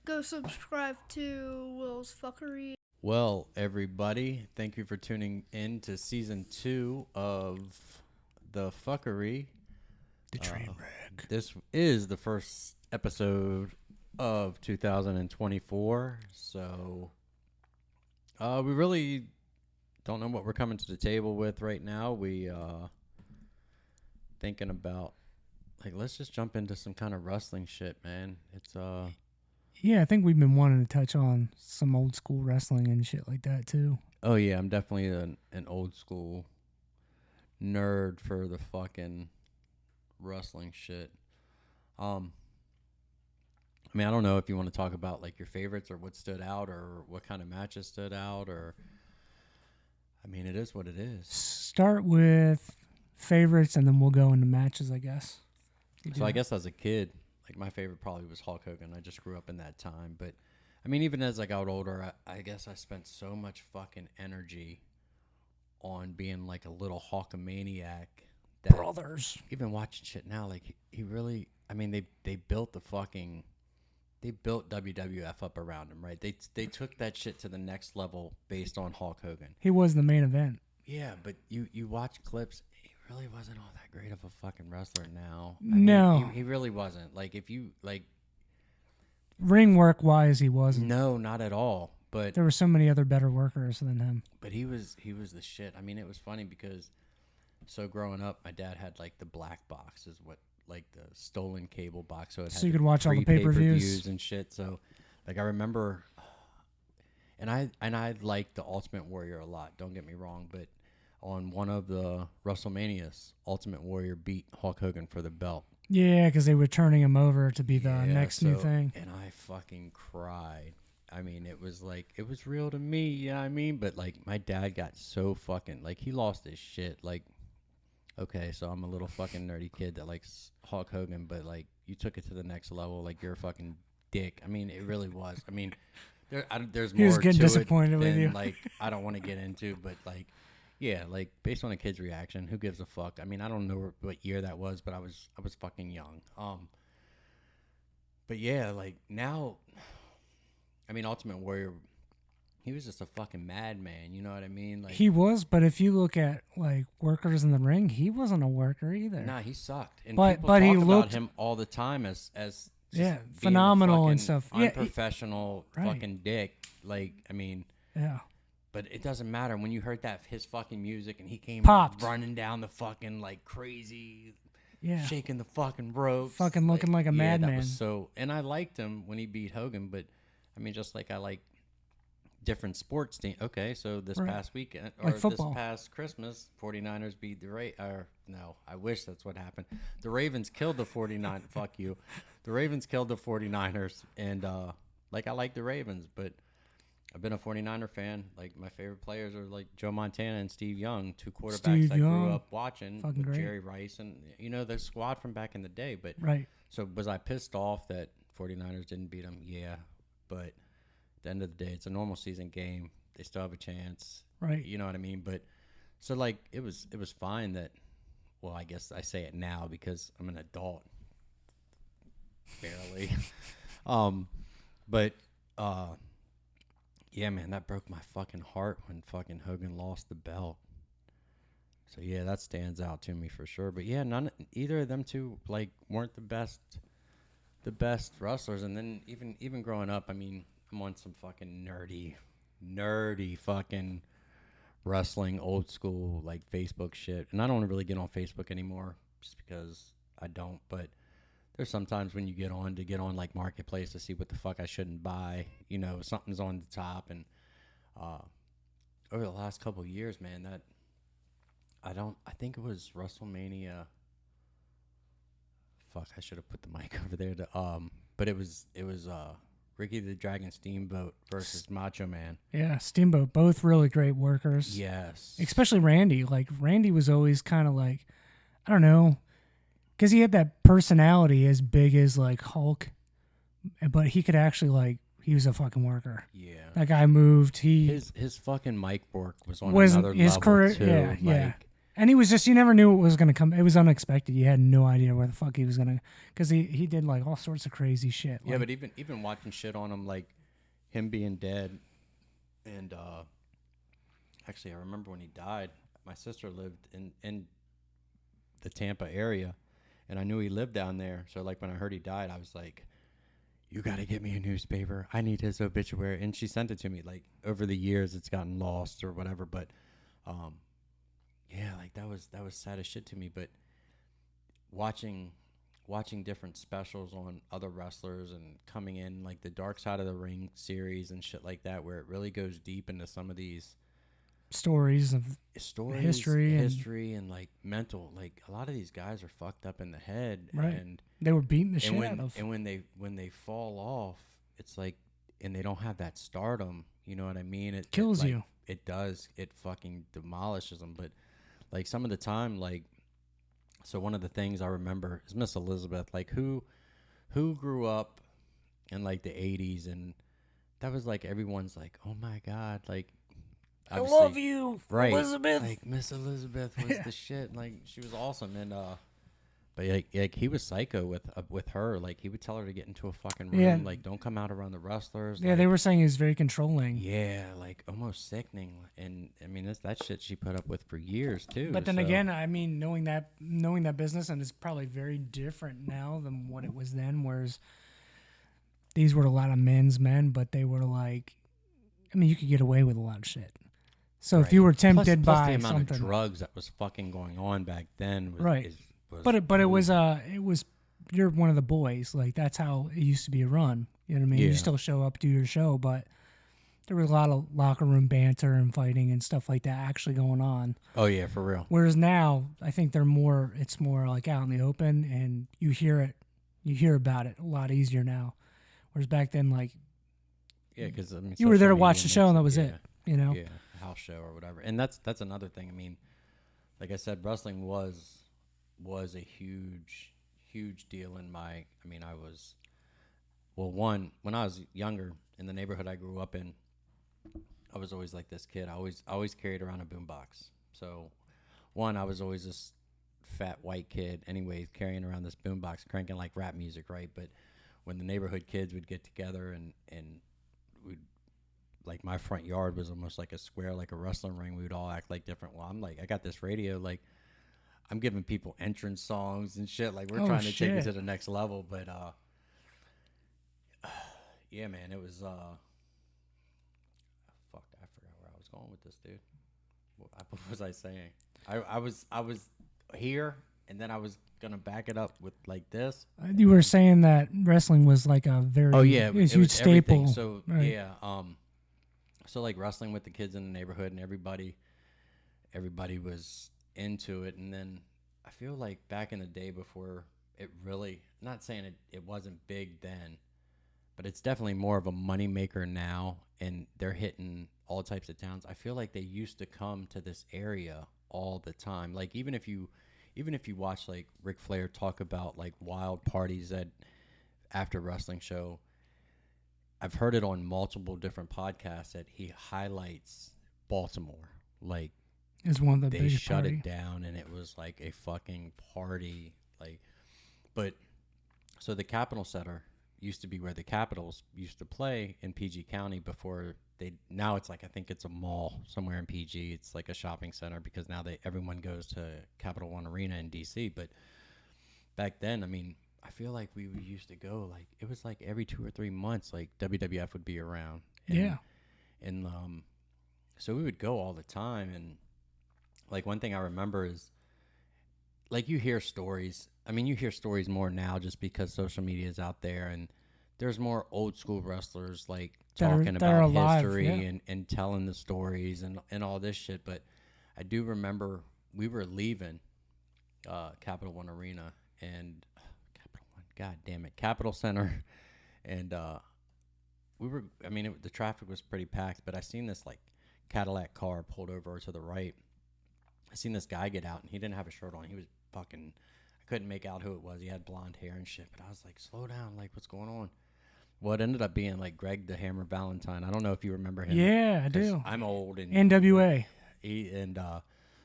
Go subscribe to Will's Fuckery. Well, everybody, thank you for tuning in to season 2 of The Fuckery. The train wreck. This is the first episode of 2024, so we really don't know what we're coming to the table with right now. We thinking about, let's just jump into some kind of wrestling shit, man. It's Yeah, I think we've been wanting to touch on some old school wrestling and shit like that too. Oh yeah, I'm definitely an old school nerd for the fucking wrestling shit. I mean, I don't know if you want to talk about like your favorites or what stood out or what kind of matches stood out, or I mean, it is what it is. Start with favorites and then we'll go into matches, I guess. So I guess as a kid, like my favorite probably was Hulk Hogan. I just grew up in that time, but I mean, even as I got older, I guess I spent so much fucking energy on being like a little Hulkamaniac. That Brothers. Even watching shit now, like he really, I mean, they built WWF up around him, right? They took that shit to the next level based on Hulk Hogan. He was the main event. Yeah, but you watch clips, he really wasn't all that great of a fucking wrestler now. No. mean, he really wasn't. Like, if you, like... Ring work wise, he wasn't. No, not at all. But there were so many other better workers than him. But he was the shit. I mean, it was funny because, so growing up, my dad had, like, the black box is what, like, the stolen cable box. So you could watch all the pay-per-views and shit. So, like, I remember... And I liked the Ultimate Warrior a lot. Don't get me wrong, but on one of the WrestleManias, Ultimate Warrior beat Hulk Hogan for the belt. Yeah, because they were turning him over to be the next new thing. And I fucking cried. I mean, it was like, it was real to me, you know what I mean? But like, my dad got so fucking, like, he lost his shit. Like, okay, so I'm a little fucking nerdy kid that likes Hulk Hogan, but like, you took it to the next level. Like, you're a fucking dick. I mean, it really was. I mean, there's more he was getting to disappointed it with than, you. like, I don't want to get into, but like, yeah, like based on a kid's reaction, who gives a fuck? I mean, I don't know what year that was, but I was fucking young. But yeah, like now, I mean, Ultimate Warrior, he was just a fucking madman. You know what I mean? Like, he was, but if you look at like workers in the ring, he wasn't a worker either. Nah, he sucked. And but people talk he about looked him all the time as yeah, phenomenal and stuff. Unprofessional right. fucking dick. Like, I mean, yeah. But it doesn't matter when you heard his fucking music and he came Popped. running down the fucking like crazy, shaking the fucking ropes, fucking looking like a madman. That was so, and I liked him when he beat Hogan, but I mean, just like I like different sports teams. Okay, so this past weekend or like football. This past Christmas, 49ers beat no, I wish that's what happened. The Ravens killed the 49ers. Fuck you. The Ravens killed the 49ers, and like I like the Ravens, but I've been a 49er fan. Like, my favorite players are, like, Joe Montana and Steve Young, two quarterbacks I grew up watching with great. Jerry Rice and, you know, the squad from back in the day. But right. So was I pissed off that 49ers didn't beat them? Yeah. But at the end of the day, it's a normal season game. They still have a chance. Right. You know what I mean? But so, like, it was fine that, well, I guess I say it now because I'm an adult. Barely. But yeah, man, that broke my fucking heart when fucking Hogan lost the belt. So yeah, that stands out to me for sure. But yeah, either of them two like weren't the best wrestlers. And then even growing up, I mean, I'm on some fucking nerdy fucking wrestling, old school like Facebook shit. And I don't really get on Facebook anymore just because I don't. But there's sometimes when you get on like Marketplace to see what the fuck I shouldn't buy. You know, something's on the top. And over the last couple of years, man, that I think it was WrestleMania. Fuck, I should have put the mic over there. But it was Ricky the Dragon Steamboat versus Macho Man. Yeah, Steamboat, both really great workers. Yes. Especially Randy. Like, Randy was always kind of like, I don't know, because he had that personality as big as like Hulk, but he could actually like, he was a fucking worker. Yeah. That guy moved. His fucking mic work was on another level too. Yeah. And he was just, you never knew what was going to come. It was unexpected. You had no idea where the fuck he was going to, because he did like all sorts of crazy shit. Yeah, like, but even watching shit on him, like him being dead, and actually I remember when he died, my sister lived in the Tampa area, and I knew he lived down there. So like when I heard he died, I was like, you got to get me a newspaper. I need his obituary. And she sent it to me. Like over the years, it's gotten lost or whatever. But, yeah, like that was sad as shit to me. But watching different specials on other wrestlers and coming in like the Dark Side of the Ring series and shit like that, where it really goes deep into some of these stories of history and like mental. Like a lot of these guys are fucked up in the head, right. And they were beating the shit when, out of. And when they fall off, it's like, and they don't have that stardom. You know what I mean? It kills like, you. It does. It fucking demolishes them. But like some of the time, like, so one of the things I remember is Miss Elizabeth. Like who grew up in like the 80s, and that was like everyone's like, oh my god, like. I love you, right, Elizabeth. Like Miss Elizabeth was the shit. Like she was awesome, and but like he was psycho with her. Like he would tell her to get into a fucking room. Like don't come out around the wrestlers. Yeah, like, they were saying he was very controlling. Yeah, like almost sickening. And I mean that's that shit she put up with for years too. But then again, I mean knowing that business, and it's probably very different now than what it was then. Whereas these were a lot of men's men, but they were like, I mean, you could get away with a lot of shit. So if you were tempted plus by the amount something, of drugs that was fucking going on back then, was, right? Was but it was you're one of the boys. Like that's how it used to be run. You know what I mean? Yeah. You still show up, do your show, but there was a lot of locker room banter and fighting and stuff like that actually going on. Oh yeah, for real. Whereas now, I think it's more like out in the open, and you hear about it a lot easier now. Whereas back then, like, yeah, because I mean, you were there to social watch media the show and that was yeah. it. You know, yeah, house show or whatever. And that's another thing. I mean, like I said, wrestling was a huge deal in my. I mean, I was when I was younger in the neighborhood I grew up in, I was always like this kid. I always carried around a boombox. So, I was always this fat white kid, anyways, carrying around this boombox, cranking like rap music, right? But when the neighborhood kids would get together and we'd like my front yard was almost like a square, like a wrestling ring. We would all act like different. Well, I'm like, I got this radio, like I'm giving people entrance songs and shit. Like we're trying to take it to the next level. But yeah, man, it was fuck, I forgot where I was going with this, dude. What was I saying? I was here, and then I was gonna back it up with like this. you were saying that wrestling was like a very it was huge staple. Everything. So right. yeah, so like wrestling with the kids in the neighborhood, and everybody was into it. And then I feel like back in the day before it really, not saying it wasn't big then, but it's definitely more of a money maker now, and they're hitting all types of towns. I feel like they used to come to this area all the time. Like even if you watch like Ric Flair talk about like wild parties after wrestling show, I've heard it on multiple different podcasts that he highlights Baltimore. Like is one of the they shut it down, and it was like a fucking party. Like, but so the Capitol Center used to be where the Capitals used to play in PG County before now it's like, I think it's a mall somewhere in PG. It's like a shopping center because now everyone goes to Capital One Arena in DC. But back then, I mean, I feel like we used to go, like, it was like every 2 or 3 months, like WWF would be around. And, And so we would go all the time. And like one thing I remember is, like, you hear stories. I mean, you hear stories more now just because social media is out there, and there's more old school wrestlers like talking about history and telling the stories and all this shit. But I do remember we were leaving Capital One Arena and Capital Center, and the traffic was pretty packed, but I seen this like Cadillac car pulled over to the right. I seen this guy get out, and he didn't have a shirt on. He was fucking, I couldn't make out who it was. He had blonde hair and shit, but I was like, slow down, like, what's going on? Well, it ended up being like Greg the Hammer Valentine. I don't know if you remember him. Yeah, I do. I'm old. And NWA.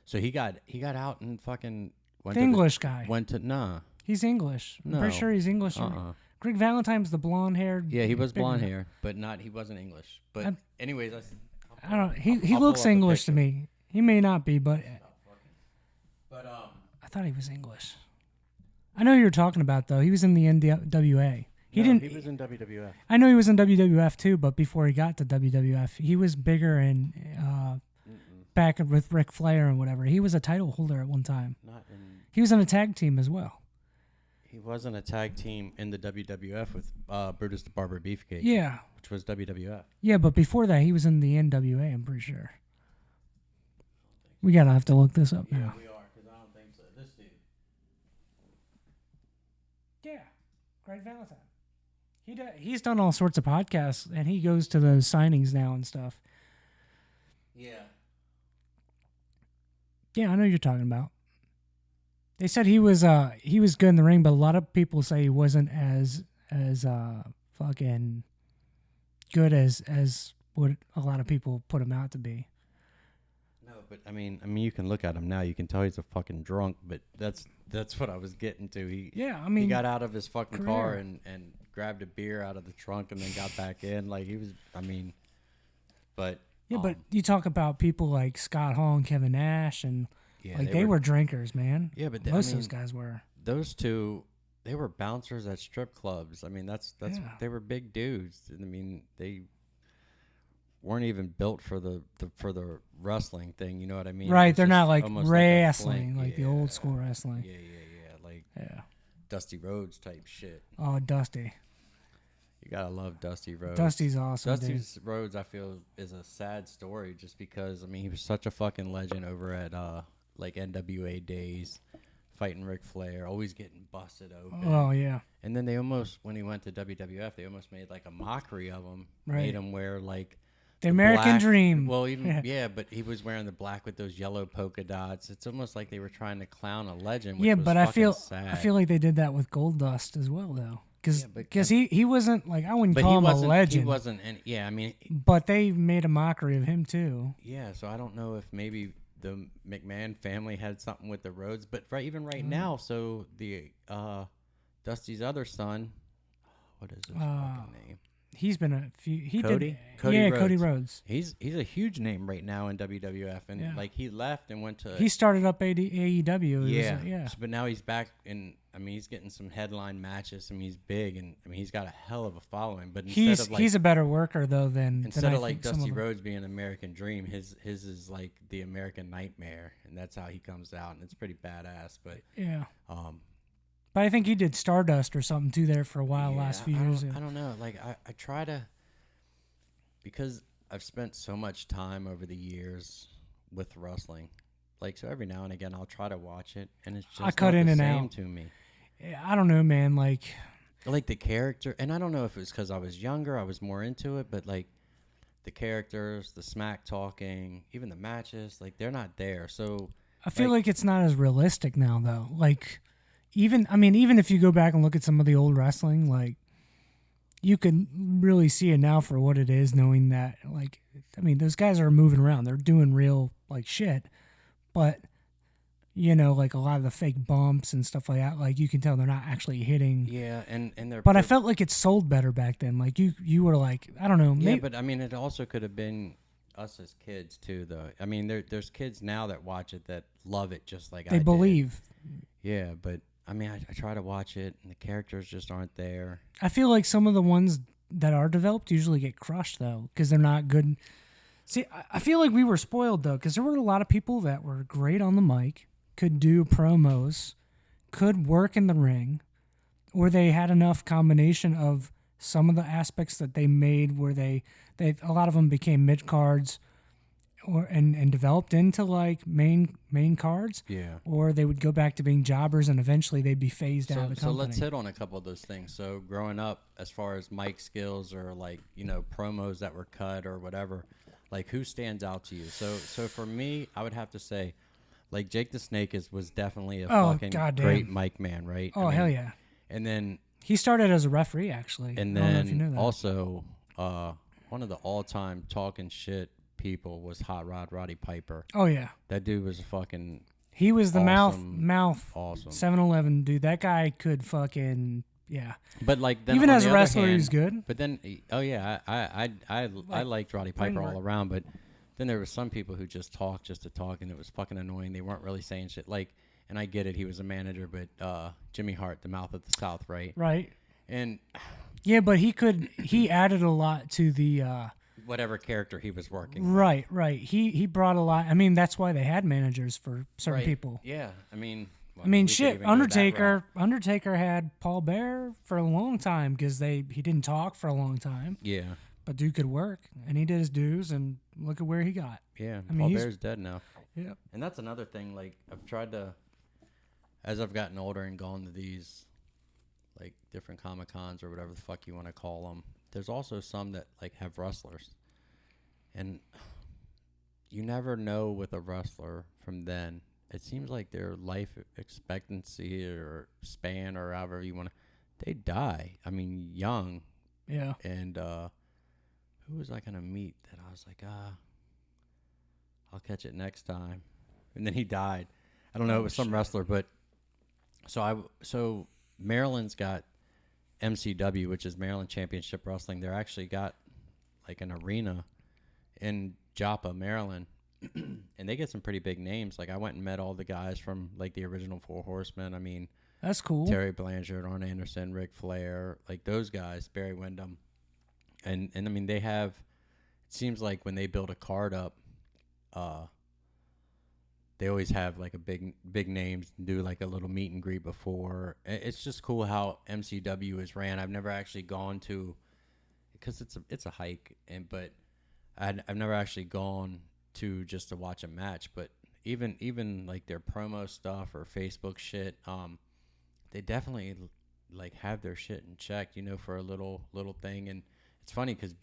So he got out and fucking went The to English guy. Went to nah. He's English. I'm No. pretty sure he's English. Greg Valentine's the blonde-haired. Yeah, he was bigger blonde guy. hair, but he wasn't English. But anyways, I don't know. He I'll looks pull up a English to picture. me. He may not be, but But I thought he was English. I know who you're talking about though. He was in the NWA. He didn't. He was in WWF. I know he was in WWF too, but before he got to WWF, he was bigger and back with Ric Flair and whatever. He was a title holder at one time. Not in. He was on a tag team as well. He wasn't a tag team in the WWF with Brutus the Barber Beefcake. Yeah. Which was WWF. Yeah, but before that, he was in the NWA. I'm pretty sure. We gotta have to look this up now. we are, because I don't think so. This dude. Yeah, Greg Valentine. He's done all sorts of podcasts, and he goes to those signings now and stuff. Yeah. Yeah, I know who you're talking about. They said he was good in the ring, but a lot of people say he wasn't as fucking good as what a lot of people put him out to be. No, but I mean, you can look at him now. You can tell he's a fucking drunk. But that's what I was getting to. He got out of his fucking car and grabbed a beer out of the trunk and then got back in. Like he was. I mean, but yeah, but you talk about people like Scott Hall and Kevin Nash and. Yeah, like they were drinkers, man. Yeah, but most of those guys were. Those two, they were bouncers at strip clubs. I mean, that's they were big dudes. I mean, they weren't even built for the wrestling thing. You know what I mean? Right, they're not like wrestling, like the old school wrestling. Yeah, like Dusty Rhodes type shit. Oh, Dusty. You gotta love Dusty Rhodes. Dusty's awesome. Dusty Rhodes, I feel, is a sad story just because he was such a fucking legend over at like NWA days, fighting Ric Flair, always getting busted open. Oh yeah. And then they almost, when he went to WWF, they almost made like a mockery of him. Right. Made him wear like the American black, Dream. Well, even but he was wearing the black with those yellow polka dots. It's almost like they were trying to clown a legend. Which yeah, was but I sad. feel like they did that with Goldust as well, though. Because he wasn't like, I wouldn't call him a legend. He wasn't. Yeah, I mean. But they made a mockery of him too. Yeah, so I don't know if maybe the McMahon family had something with the Rhodes, but even right now, so the Dusty's other son, what is his fucking name? He's been a few. Cody Rhodes. Cody Rhodes. He's a huge name right now in WWF, and like he left and went to. He started up AEW. Yeah. But now he's back, and he's getting some headline matches. He's big, and he's got a hell of a following. But he's a better worker though than instead of like Dusty Rhodes being an American Dream, his is like the American Nightmare, and that's how he comes out, and it's pretty badass. But yeah. But I think he did Stardust or something too there for a while last few years. I don't know. Like I try to, because I've spent so much time over the years with wrestling. Like, so every now and again I'll try to watch it, and it's just I cut in and out to me. I don't know, man. Like the character, and I don't know if it was because I was younger, I was more into it, but like the characters, the smack talking, even the matches, like they're not there. So I feel like it's not as realistic now, though. Like. Even if you go back and look at some of the old wrestling, like you can really see it now for what it is, knowing that, like, those guys are moving around, they're doing real like shit, but like a lot of the fake bumps and stuff like that, like you can tell they're not actually hitting. Yeah, and they're. But I felt like it sold better back then. Like you were like, I don't know. Yeah, but it also could have been us as kids too, though. There's kids now that watch it that love it just like they believe. Yeah, but. I try to watch it, and the characters just aren't there. I feel like some of the ones that are developed usually get crushed, though, because they're not good. See, I feel like we were spoiled, though, because there were a lot of people that were great on the mic, could do promos, could work in the ring, or they had enough combination of some of the aspects that they made where they a lot of them became mid-cards, and developed into like main cards, or they would go back to being jobbers, and eventually they'd be phased out of the company. So let's hit on a couple of those things. So growing up, as far as mic skills or like promos that were cut or whatever, like who stands out to you? So for me, I would have to say, like Jake the Snake was definitely a fucking great mic man, right? Oh hell yeah! And then he started as a referee actually, and then also one of the all-time talking shit people was Hot Rod Roddy Piper. Oh yeah, That dude was fucking he was the awesome, mouth awesome. 7-Eleven dude. That guy could fucking yeah. But like then Even on as the a other wrestler, hand, he was good. But then, oh yeah, I liked Roddy Piper all work. around. But then there were some people who just talk just to talk, and it was fucking annoying. They weren't really saying shit. Like, and I get it, he was a manager, but Jimmy Hart, the mouth of the South, right? Right. And Yeah, but he added a lot to the whatever character he was working. with. right. He brought a lot. I mean, that's why they had managers for certain Right. people. Yeah, I mean, I mean, we could shit. even go that route. Undertaker had Paul Bear for a long time because he didn't talk for a long time, Yeah, but dude could work and he did his dues and look at where he got. yeah. I mean, Paul he's- Bear's dead now. Yeah. And that's another thing. Like, I've tried to, as I've gotten older and gone to these, like, different Comic Cons or whatever the fuck you want to call them, there's also some that, like, have wrestlers. And you never know with a wrestler from then. It seems like their life expectancy or span or however you want to, they die. I mean, young. Yeah. And who was I going to meet that I was like, I'll catch it next time. And then he died. I don't know. It was some wrestler, but so Maryland's got MCW, which is Maryland Championship Wrestling. They're actually got like an arena in Joppa, Maryland, and they get some pretty big names. Like I went and met all the guys from like the original Four Horsemen. I mean, That's cool. Terry Blanchard, Arn Anderson, Ric Flair, like those guys, Barry Windham, and I mean they have. It seems like when they build a card up, they always have like a big names and do like a little meet and greet before. It's just cool how MCW is ran. I've never actually gone to, because it's a hike, but I've never actually gone to just to watch a match. But even like their promo stuff or Facebook shit, they definitely like have their shit in check, for a little thing. And it's funny because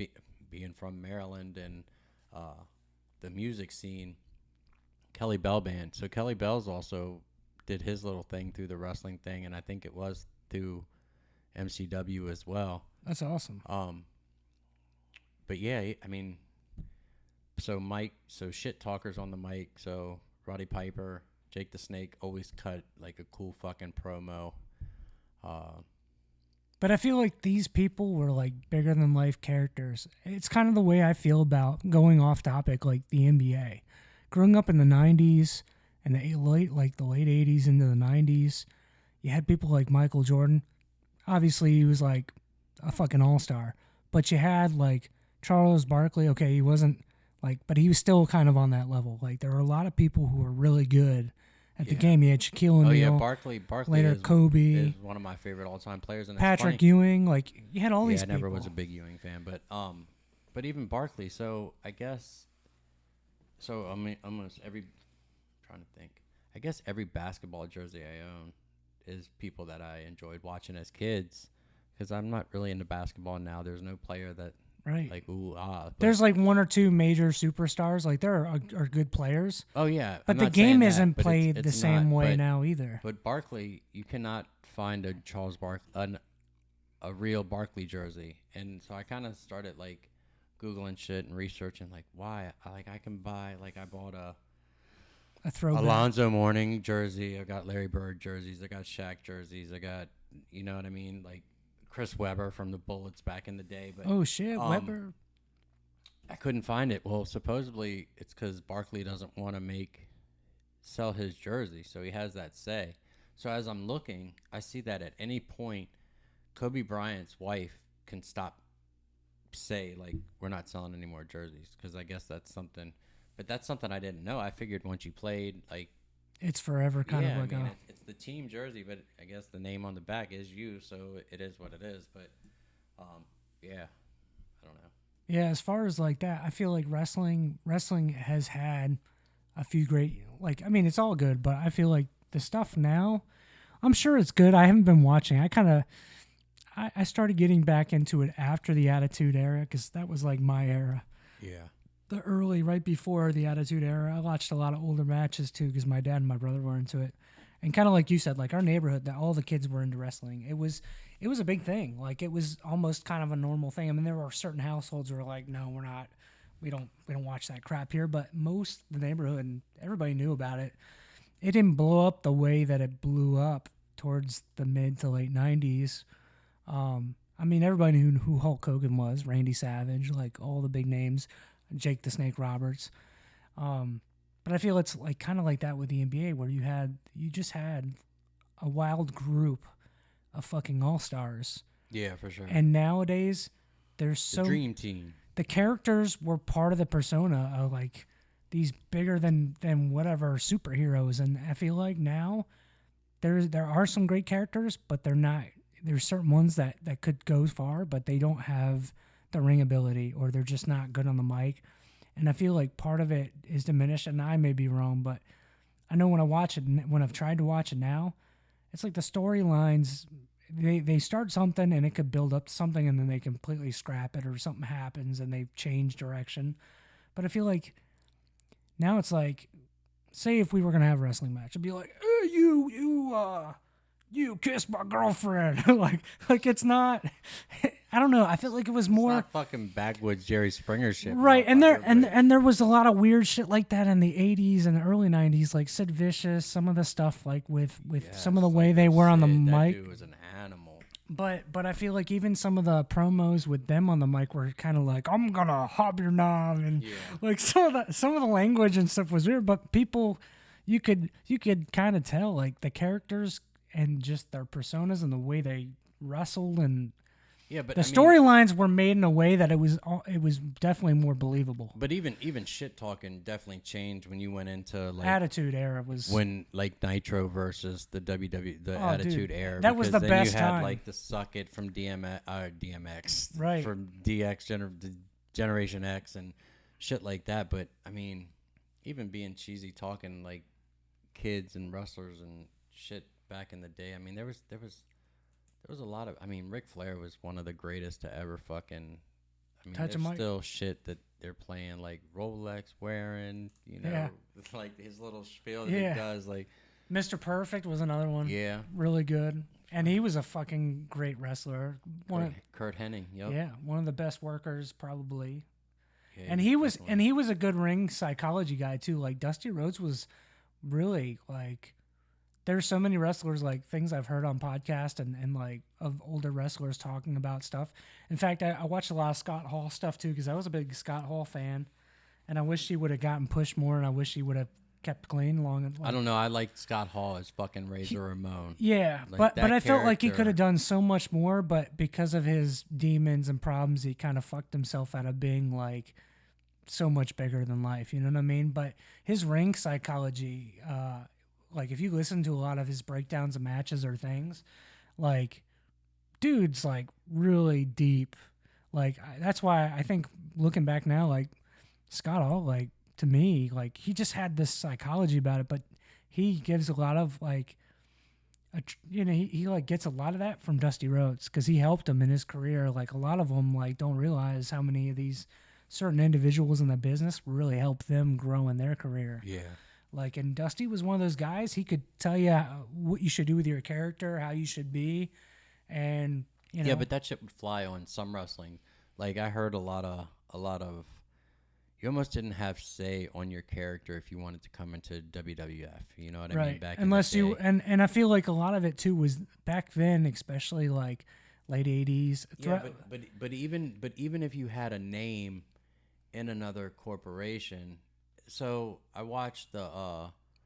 being from Maryland and the music scene, Kelly Bell Band. So Kelly Bell's also did his little thing through the wrestling thing, and I think it was through MCW as well. That's awesome. But yeah, I mean, so shit talkers on the mic. So Roddy Piper, Jake the Snake always cut like a cool fucking promo. But I feel like these people were like bigger than life characters. It's kind of the way I feel about going off topic, like the NBA. Growing up in the 90s and the late 80s into the 90s, you had people like Michael Jordan. Obviously, he was like a fucking all-star. But you had like Charles Barkley. Okay, he wasn't like, but he was still kind of on that level. Like there were a lot of people who were really good at the game. You had Shaquille O'Neal. Oh yeah, Barkley later is, Kobe. is one of my favorite all-time players. And Patrick it's funny. Ewing. Like you had all these I people. never was a big Ewing fan, but even Barkley. So I guess, I mean, almost trying to think. I guess every basketball jersey I own is people that I enjoyed watching as kids, because I'm not really into basketball now. There's no player that Right. like but There's like one or two major superstars. Like there are good players. oh yeah, But I'm the not saying game that, isn't but played it's the same not, way but- now either. But Barkley, you cannot find a Charles Barkley, a real Barkley jersey, and so I kind of started like Googling shit and researching like why. I can buy, like I bought a Throwback. Alonzo Mourning jersey. I got Larry Bird jerseys. I got Shaq jerseys. I got, you know what I mean, like Chris Webber from the Bullets back in the day. But Oh shit, Weber. I couldn't find it. Well, supposedly it's because Barkley doesn't want to sell his jersey, so he has that say. So as I'm looking, I see that at any point, Kobe Bryant's wife can say like, we're not selling any more jerseys, because I guess that's something. But that's something I didn't know. I figured once you played, like, It's forever kind of like I mean, a. it's the team jersey, but I guess the name on the back is you, so it is what it is. But yeah, I don't know. Yeah, as far as like that, I feel like wrestling has had a few great, like, I mean, it's all good, but I feel like the stuff now, I'm sure it's good. I haven't been watching. I started getting back into it after the Attitude Era, because that was like my era. Yeah. The early, right before the Attitude Era, I watched a lot of older matches too, because my dad and my brother were into it. And kind of like you said, like our neighborhood, that all the kids were into wrestling. It was a big thing. Like it was almost kind of a normal thing. I mean, there were certain households who were like, no, we don't watch that crap here, but most of the neighborhood and everybody knew about it. It didn't blow up the way that it blew up towards the mid to late 90s. I mean, everybody knew who Hulk Hogan was, Randy Savage, like all the big names, Jake the Snake Roberts. But I feel it's like kind of like that with the NBA, where you just had a wild group of fucking all-stars. Yeah, for sure. And nowadays, there's so the dream team. The characters were part of the persona of like these bigger than whatever superheroes, and I feel like now there are some great characters, but they're not. There's certain ones that could go far, but they don't have the ring ability, or they're just not good on the mic. And I feel like part of it is diminished, and I may be wrong, but I know when I watch it, when I've tried to watch it now, it's like the storylines, they start something and it could build up to something, and then they completely scrap it, or something happens and they change direction. But I feel like now it's like, say if we were going to have a wrestling match, it'd be like, hey, you kissed my girlfriend. like it's not, I don't know. I feel like it was more It's not fucking backwoods Jerry Springer shit. right. And there was a lot of weird shit like that in the 80s and the early 90s, like Sid Vicious, some of the stuff like with some of the way they were on the mic. That dude was an animal. But I feel like even some of the promos with them on the mic were kind of like, I'm gonna hop your knob, and like some of the language and stuff was weird. But people, you could kind of tell like the characters and just their personas and the way they wrestled, and but the storylines were made in a way that it was definitely more believable. But even shit talking definitely changed when you went into like Attitude Era was when like Nitro versus the Attitude Era. That was the then best you had time. like the Suck It from DMX, right? From Generation X and shit like that. But I mean, even being cheesy talking like kids and wrestlers and shit back in the day. I mean, there was a lot of. I mean, Ric Flair was one of the greatest to ever fucking. I mean, there's still shit that they're playing, like Rolex wearing, like his little spiel that he does. Like Mr. Perfect was another one. Yeah, really good, and he was a fucking great wrestler. Kurt Hennig. Yep. Yeah, one of the best workers probably. Yeah, and he was a good ring psychology guy too. Like Dusty Rhodes was really like. There's so many wrestlers, like things I've heard on podcasts and like of older wrestlers talking about stuff. In fact, I watched a lot of Scott Hall stuff too, because I was a big Scott Hall fan, and I wish he would have gotten pushed more, and I wish he would have kept clean long. I don't know. I like Scott Hall as fucking Razor Ramon. Yeah, like but I felt like he could have done so much more, but because of his demons and problems, he kind of fucked himself out of being like so much bigger than life. You know what I mean? But his ring psychology, like if you listen to a lot of his breakdowns of matches or things, like dude's like really deep. Like that's why I think looking back now, like Scott Hall, like to me, like he just had this psychology about it, but he gives a lot of like, he like gets a lot of that from Dusty Rhodes because he helped him in his career. Like a lot of them like don't realize how many of these certain individuals in the business really help them grow in their career. Yeah. Like, and Dusty was one of those guys. He could tell you what you should do with your character, how you should be, and Yeah, but that shit would fly on some wrestling. Like I heard a lot of. You almost didn't have say on your character if you wanted to come into WWF. You know what I mean? Back unless in the you day. and I feel like a lot of it too was back then, especially like late 80s. Yeah, but even if you had a name in another corporation. So I watched the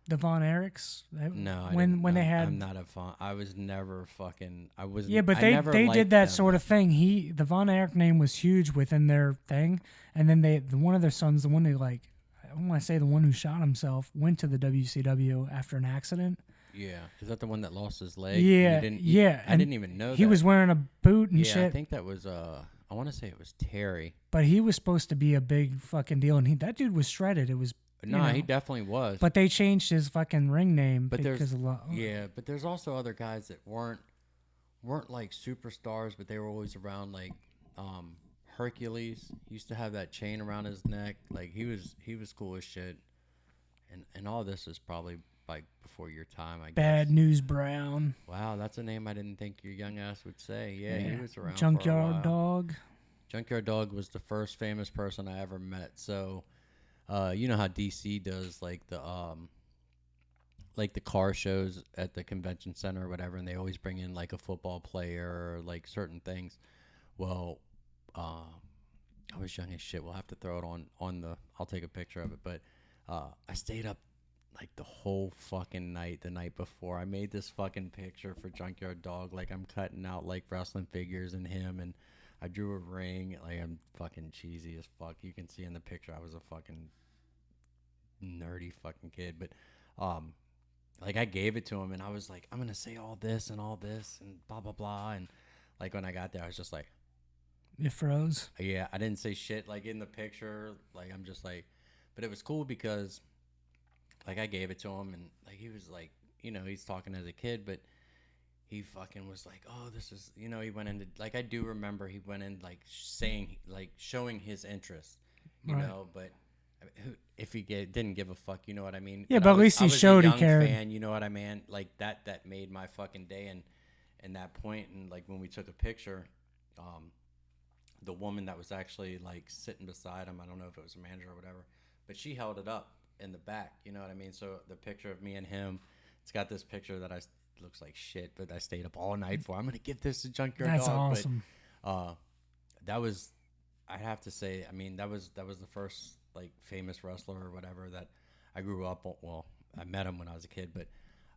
Von Erichs. No, when they had. I'm not a fan. I was never fucking. I was. Yeah, but they did that sort of thing. The Von Erich name was huge within their thing, and then one of their sons, the one who like, I want to say the one who shot himself, went to the WCW after an accident. Yeah, is that the one that lost his leg? Yeah, I didn't even know he was wearing a boot and shit. shit. I think that was I want to say it was Terry. But he was supposed to be a big fucking deal, and that dude was shredded. It was. He definitely was. But they changed his fucking ring name but because but there's also other guys that weren't like superstars, but they were always around. Like Hercules used to have that chain around his neck. Like he was cool as shit. And all this is probably like before your time, I guess. Bad News Brown. Wow, that's a name I didn't think your young ass would say. Yeah. He was around. Junkyard for a while. Dog. Junkyard Dog was the first famous person I ever met. So, you know how DC does like the car shows at the convention center or whatever, and they always bring in like a football player or like certain things. Well, I was young as shit. We'll have to throw it on the. I'll take a picture of it, but I stayed up like the whole fucking night the night before. I made this fucking picture for Junkyard Dog. Like I'm cutting out like wrestling figures and him, and I drew a ring. Like I'm fucking cheesy as fuck. You can see in the picture I was a fucking nerdy fucking kid, but like I gave it to him and I was like, I'm gonna say all this and blah blah blah, and like when I got there I was just like, It froze. yeah, I didn't say shit like in the picture. Like I'm just like, but it was cool because like I gave it to him and like he was like, you know, he's talking as a kid, but he fucking was like, oh, this is, you know, he went into like I do remember he went in like saying like showing his interest, you Right. know, but I mean, if he didn't give a fuck, you know what I mean? Yeah, But but I at was- least I he was a showed he young cared. fan, you know what I mean? Like that made my fucking day, and that point, and like when we took a picture, the woman that was actually like sitting beside him, I don't know if it was a manager or whatever, but she held it up in the back, you know what I mean? So the picture of me and him, it's got this picture that looks like shit, but I stayed up all night for. I'm gonna give this to Junkyard That's Dog. awesome. But that was, I'd have to say, I mean, that was the first like famous wrestler or whatever that I grew up on. Well, I met him when I was a kid, but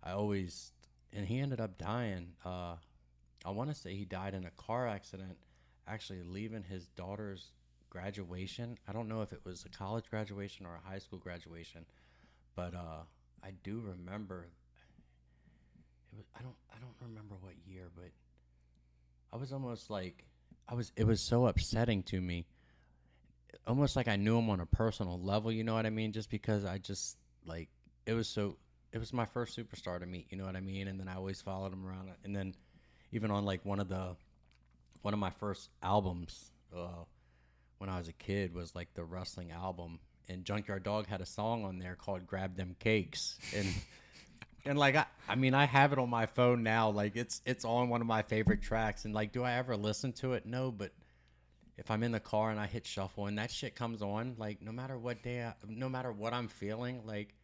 I always, and he ended up dying. I want to say he died in a car accident, actually leaving his daughter's graduation. I don't know if it was a college graduation or a high school graduation, but I do remember. It was, I don't remember what year, but I was almost like it was so upsetting to me, almost like I knew him on a personal level, you know what I mean? Just because I just like it was my first superstar to meet, you know what I mean? And then I always followed him around, and then even on like one of my first albums when I was a kid was like the wrestling album, and Junkyard Dog had a song on there called "Grab Them Cakes," and like I mean I have it on my phone now, like it's on one of my favorite tracks, and like do I ever listen to it? No, but if I'm in the car and I hit shuffle and that shit comes on, like no matter what day, no matter what I'm feeling, like,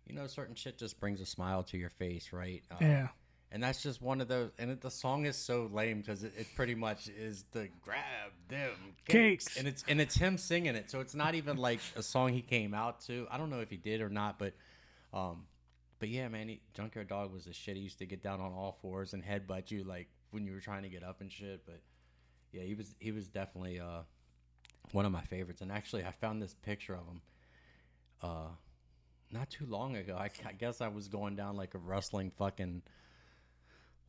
you know, certain shit just brings a smile to your face, right? Yeah. And that's just one of those, and the song is so lame because it pretty much is the grab them cakes. Cakes. And it's him singing it, so it's not even like a song he came out to. I don't know if he did or not, but yeah, man, Junkyard Dog was the shit. He used to get down on all fours and headbutt you like when you were trying to get up and shit. But yeah, he was definitely one of my favorites. And actually, I found this picture of him not too long ago. I guess I was going down like a wrestling fucking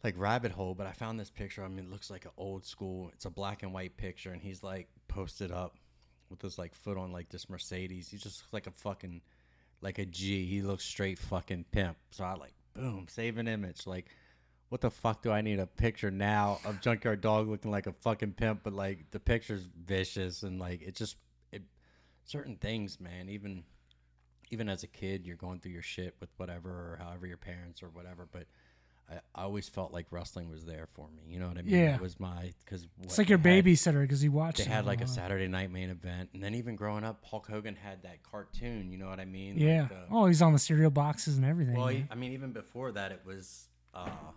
like rabbit hole, but I found this picture. I mean, it looks like an old school. It's a black and white picture, and he's like posted up with his like foot on like this Mercedes. He just looks like a fucking like a G. He looks straight fucking pimp. So I like boom, save an image. Like, what the fuck do I need a picture now of Junkyard Dog looking like a fucking pimp? But like the picture's vicious, and like it certain things, man. Even as a kid, you're going through your shit with whatever or however your parents or whatever, but I always felt like wrestling was there for me. You know what I mean? Yeah. It was because It's like your babysitter because you watched They it had all like a along. Saturday night main event, and then even growing up, Hulk Hogan had that cartoon. You know what I mean? Yeah. Like the, Oh, he's on the cereal boxes and everything. well, man. I mean, even before that, it was fuck,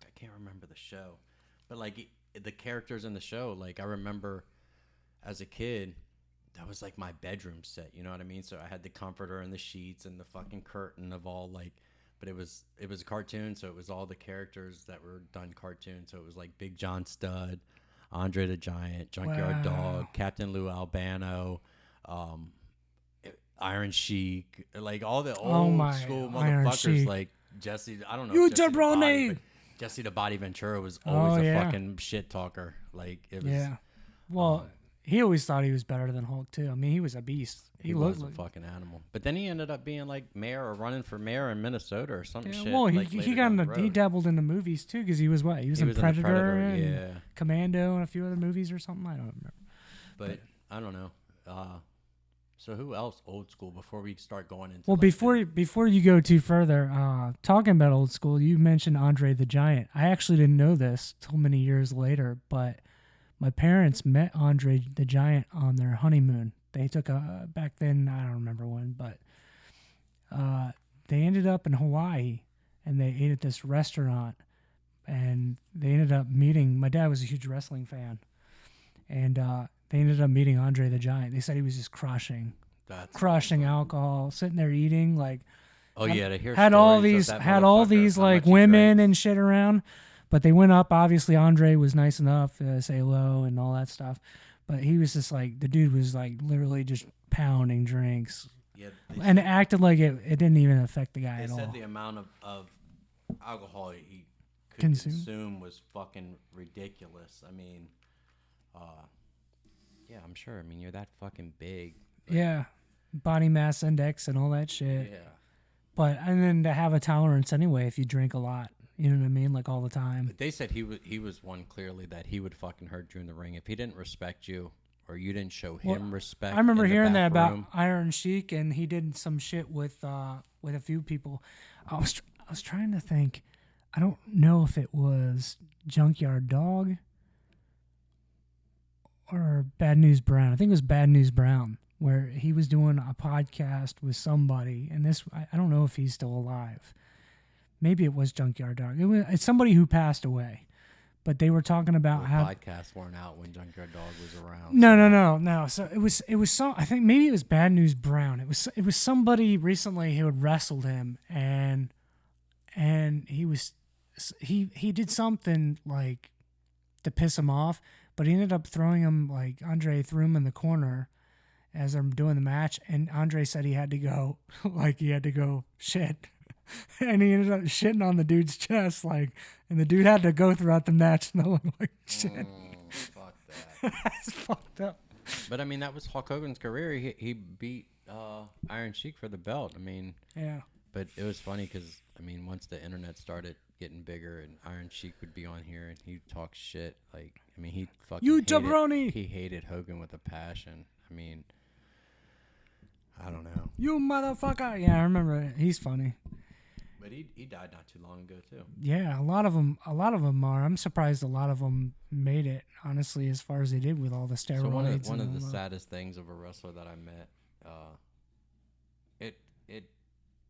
I can't remember the show, but like the characters in the show, like I remember as a kid, that was like my bedroom set. You know what I mean? So I had the comforter and the sheets and the fucking curtain of all like, but it was a cartoon, so it was all the characters that were done cartoon. So it was like Big John Studd, Andre the Giant, Junkyard Wow. Dog, Captain Lou Albano, Iron Sheik, like all the old my school Iron motherfuckers, Sheik. like Jesse. I don't know. You if Jesse the Body, jabroni! but Jesse the Body Ventura was always Oh, a yeah. fucking shit talker. Like it was. Yeah. Well, he always thought he was better than Hulk too. I mean, he was a beast. He looked was a like fucking animal. But then he ended up being like mayor or running for mayor in Minnesota or some yeah, shit. well, like, he later got down into, the he road. dabbled in the movies too because he was what he was, He in was in the Predator, Predator, and yeah. Commando and a few other movies or something. I don't remember. But I don't know. So who else old school before we start going into Well, like, before you go too further, talking about old school, you mentioned Andre the Giant. I actually didn't know this till many years later, but My parents met Andre the Giant on their honeymoon. They took a back then, I don't remember when, but they ended up in Hawaii and they ate at this restaurant and they ended up meeting. My dad was a huge wrestling fan, and they ended up meeting Andre the Giant. They said he was just crushing Awesome. alcohol, sitting there eating like Oh yeah, to hear had all stories of these that had all motherfucker, these how like much he women drinks. and shit around. But they went up. Obviously, Andre was nice enough to say hello and all that stuff. But he was just like the dude was like literally just pounding drinks Yeah, and acted like it didn't even affect the guy they at said all. the amount of alcohol he could Consume. consume was fucking ridiculous. I mean, yeah, I'm sure. I mean, you're that fucking big. Yeah, body mass index and all that shit. Yeah. But and then to have a tolerance anyway if you drink a lot. You know what I mean? Like all the time. But they said he was one clearly that he would fucking hurt you in the ring if he didn't respect you or you didn't show him respect. I remember in the hearing back that about room. Iron Sheik, and he did some shit with a few people. I was trying to think. I don't know if it was Junkyard Dog or Bad News Brown. I think it was Bad News Brown, where he was doing a podcast with somebody, and this I don't know if he's still alive. Maybe it was Junkyard Dog. It's somebody who passed away, but they were talking about The how podcasts weren't out when Junkyard Dog was around. no. So it was some. I think maybe it was Bad News Brown. It was somebody recently who had wrestled him, and he did something like to piss him off, but he ended up throwing him like Andre threw him in the corner as they're doing the match, and Andre said he had to go, like he had to go shit. And he ended up shitting on the dude's chest, like, and the dude had to go throughout the match and look like shit. Fuck that. That's fucked up. But I mean, that was Hulk Hogan's career. He beat Iron Sheik for the belt. I mean, Yeah. but it was funny because I mean, once the internet started getting bigger and Iron Sheik would be on here and he'd talk shit. Like, I mean, he fucking You hated, jabroni! He hated Hogan with a passion. I mean, I don't know. You motherfucker! Yeah, I remember it. He's funny. But he died not too long ago too. Yeah, a lot of them are. I'm surprised a lot of them made it. Honestly, as far as they did with all the steroids. So one of and the all that. saddest things of a wrestler that I met,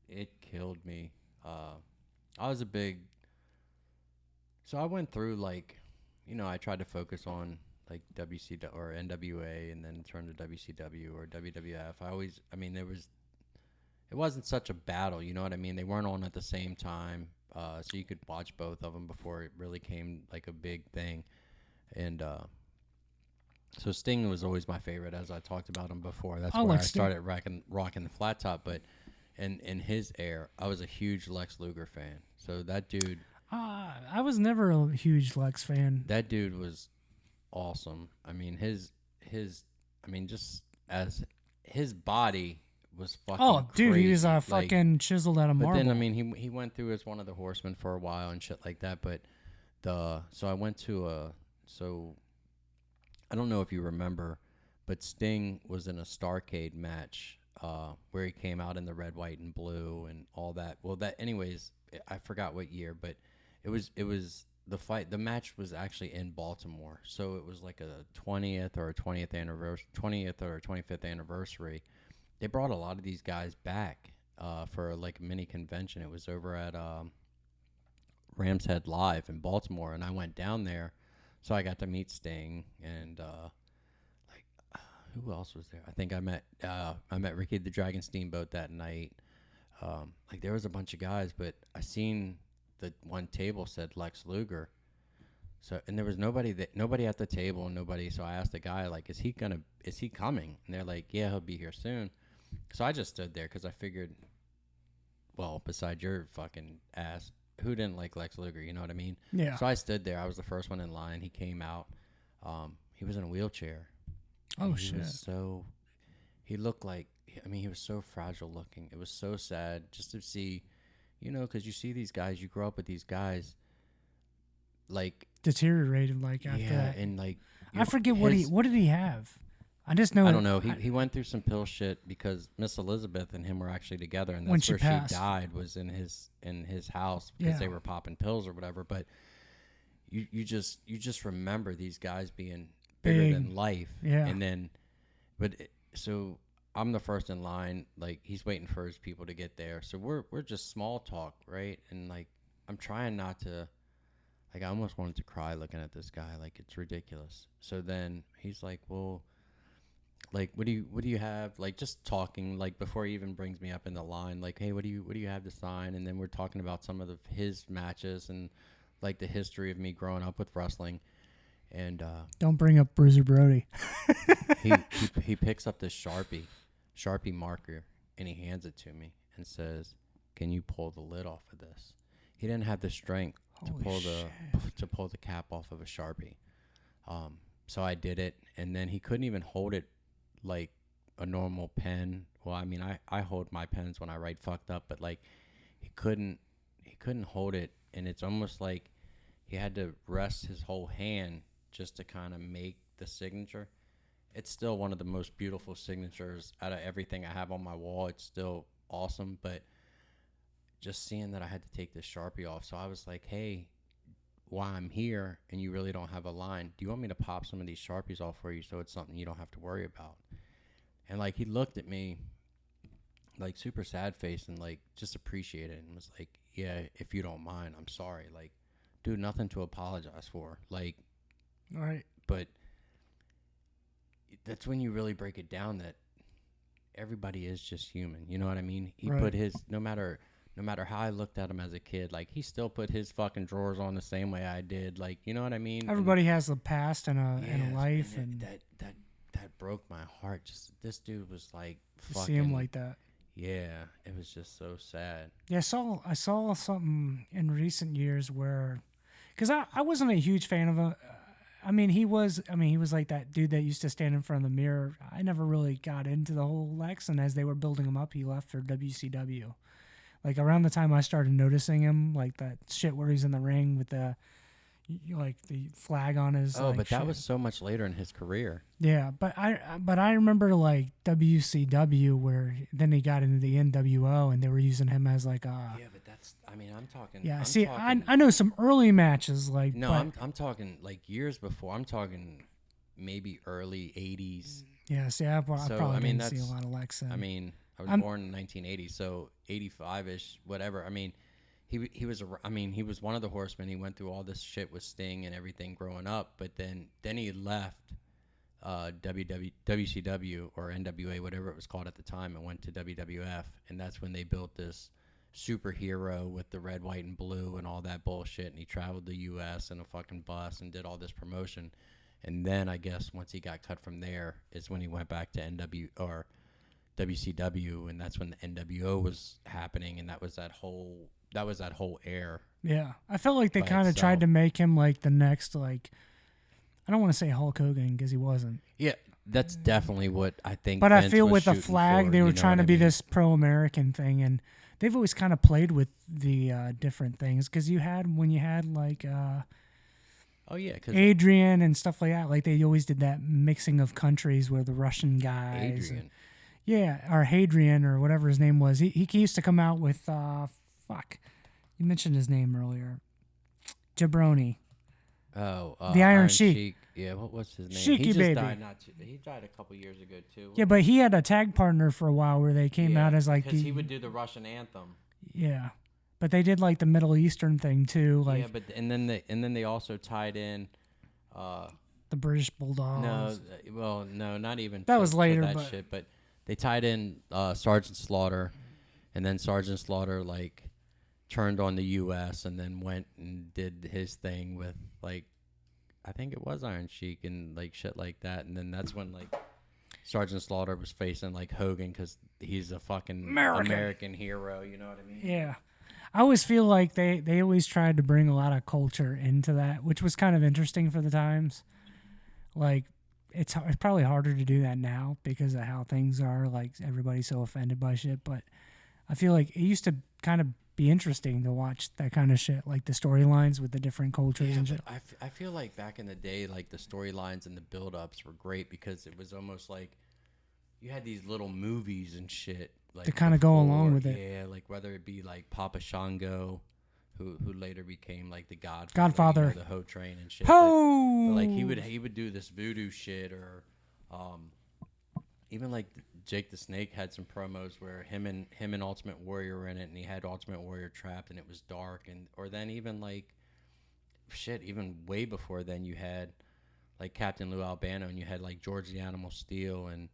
it killed me. I was a big. So I went through like, I tried to focus on like WCW or NWA and then turn to WCW or WWF. It wasn't such a battle, you know what I mean? They weren't on at the same time, so you could watch both of them before it really came like a big thing. And so Sting was always my favorite, as I talked about him before. That's where I started rocking the flat top. But in his era, I was a huge Lex Luger fan. So that dude... I was never a huge Lex fan. That dude was awesome. I mean, just as his body... was fucking Oh, dude, crazy. he was fucking chiseled out of marble. But then, I mean, he went through as one of the horsemen for a while and shit like that. But so I went to so I don't know if you remember, but Sting was in a Starrcade match where he came out in the red, white, and blue and all that. Well, anyways, I forgot what year, but it was the fight. The match was actually in Baltimore, so it was like a 20th or 25th anniversary. They brought a lot of these guys back for like a mini convention. It was over at Rams Head Live in Baltimore, and I went down there, so I got to meet Sting and who else was there? I think I met Ricky the Dragon Steamboat that night. Like there was a bunch of guys, but I seen the one table said Lex Luger. So and there was nobody at the table and nobody. So I asked the guy like, is he coming? And they're like, yeah, he'll be here soon. So I just stood there because I figured, well, besides your fucking ass, who didn't like Lex Luger? You know what I mean? Yeah. So I stood there. I was the first one in line. He came out. He was in a wheelchair. Oh, he shit. He looked like, he was so fragile looking. It was so sad just to see, because you see these guys, you grow up with these guys, like. Deteriorated, like, after that. And like. I forget what did he have? I just know. I don't know. He went through some pill shit because Miss Elizabeth and him were actually together, and that's where she died, was in his house because they were popping pills or whatever. But you just remember these guys being bigger Big. than life. Yeah. And then, so I'm the first in line. Like he's waiting for his people to get there. So we're just small talk, right? And like I'm trying not to. Like I almost wanted to cry looking at this guy. Like it's ridiculous. So then he's like, well, like what do you have? Like just talking. Like before he even brings me up in the line. Like hey, what do you have to sign? And then we're talking about some of his matches and like the history of me growing up with wrestling. And Don't bring up Bruiser Brody. he picks up this Sharpie marker, and he hands it to me and says, "Can you pull the lid off of this?" He didn't have the strength Holy to pull the cap off of a Sharpie. So I did it, and then he couldn't even hold it like a normal pen. Well, I mean, I hold my pens when I write fucked up, but like he couldn't hold it, and it's almost like he had to rest his whole hand just to kind of make the signature. It's still one of the most beautiful signatures out of everything I have on my wall. It's still awesome, but just seeing that I had to take this Sharpie off. So I was like, hey, while I'm here and you really don't have a line, do you want me to pop some of these Sharpies off for you so it's something you don't have to worry about? And like he looked at me like super sad face and like just appreciated it and was like, yeah, if you don't mind, I'm sorry. Like, dude, nothing to apologize for. Like, All right. but that's when you really break it down that everybody is just human. You know what I mean? He Right. put his no matter how I looked at him as a kid, like he still put his fucking drawers on the same way I did. Like, you know what I mean? Everybody has a past and a Yes, life, and and that broke my heart. Just this dude was like to fucking see him like that. yeah, it was just so sad. Yeah, I saw something in recent years where, because I wasn't a huge fan of a. I mean, he was like that dude that used to stand in front of the mirror. I never really got into the whole Lex, and as they were building him up, he left for WCW. Like around the time I started noticing him, like that shit where he's in the ring with the flag on his. Oh, like, but that shit. was so much later in his career. Yeah, but I remember like WCW where then he got into the NWO and they were using him as like a. Yeah, but that's. I mean, I'm talking. Yeah, I'm see, talking, I know some early matches like. No, but, I'm talking like years before. I'm talking maybe early '80s. Yeah, see, I So, probably I mean, didn't see a that's- lot of Lex then. I mean, I was I'm- born in 1980, so 85ish, whatever. I mean, he was he was one of the Horsemen. He went through all this shit with Sting and everything growing up, but then he left WCW or NWA, whatever it was called at the time, and went to WWF, and that's when they built this superhero with the red, white, and blue and all that bullshit. And he traveled the U.S. in a fucking bus and did all this promotion. And then I guess once he got cut from there is when he went back to WCW, and that's when the NWO was happening, and that was that whole air. Yeah, I felt like they by kind of tried itself. to make him like the next like. I don't want to say Hulk Hogan because he wasn't. Yeah, that's definitely what I think. But I Vince feel was with the shooting flag, for, they were you know trying what to I be mean? this pro-American thing, and they've always kind of played with the different things because you had like Oh yeah, because Adrian and stuff like that. Like they always did that mixing of countries where the Russian guys, Adrian. yeah, or Hadrian or whatever his name was. He used to come out with fuck. You mentioned his name earlier, Jabroni. Oh, The Iron Sheik. Yeah, what was his name? Sheiky he just baby. died he died a couple years ago too. Yeah, but he had a tag partner for a while where they came out as like because the he would do the Russian anthem. yeah, but they did like the Middle Eastern thing too, like Yeah, but and then they also tied in. the British Bulldogs. No, not even. That to- was to later, that but- shit, but they tied in Sergeant Slaughter, and then Sergeant Slaughter like turned on the U.S. and then went and did his thing with like, I think it was Iron Sheik and like shit like that, and then that's when like Sergeant Slaughter was facing like Hogan because he's a fucking American hero. You know what I mean? Yeah. I always feel like they always tried to bring a lot of culture into that, which was kind of interesting for the times. Like, it's probably harder to do that now because of how things are. Like, everybody's so offended by shit. But I feel like it used to kind of be interesting to watch that kind of shit, like the storylines with the different cultures Yeah, and shit. but I feel like back in the day, like the storylines and the build-ups were great because it was almost like you had these little movies and shit like To kinda go along before- with it. Yeah, like whether it be like Papa Shango, who later became like the Godfather. you know, the Ho Train and shit. Ho! But like he would do this voodoo shit, or even like Jake the Snake had some promos where him and Ultimate Warrior were in it, and he had Ultimate Warrior trapped, and it was dark, and or then even like shit, even way before then you had like Captain Lou Albano, and you had like George the Animal Steel, and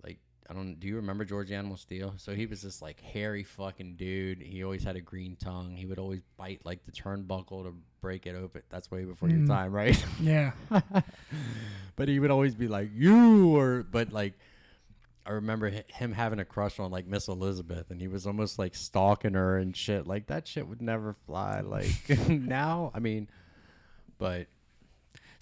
like do you remember George the Animal Steel? So he was this like hairy fucking dude. He always had a green tongue. He would always bite like the turnbuckle to break it open. That's way before your time, right? Yeah. But he would always be like but like I remember him having a crush on like Miss Elizabeth, and he was almost like stalking her and shit. Like that shit would never fly. Like now, I mean, but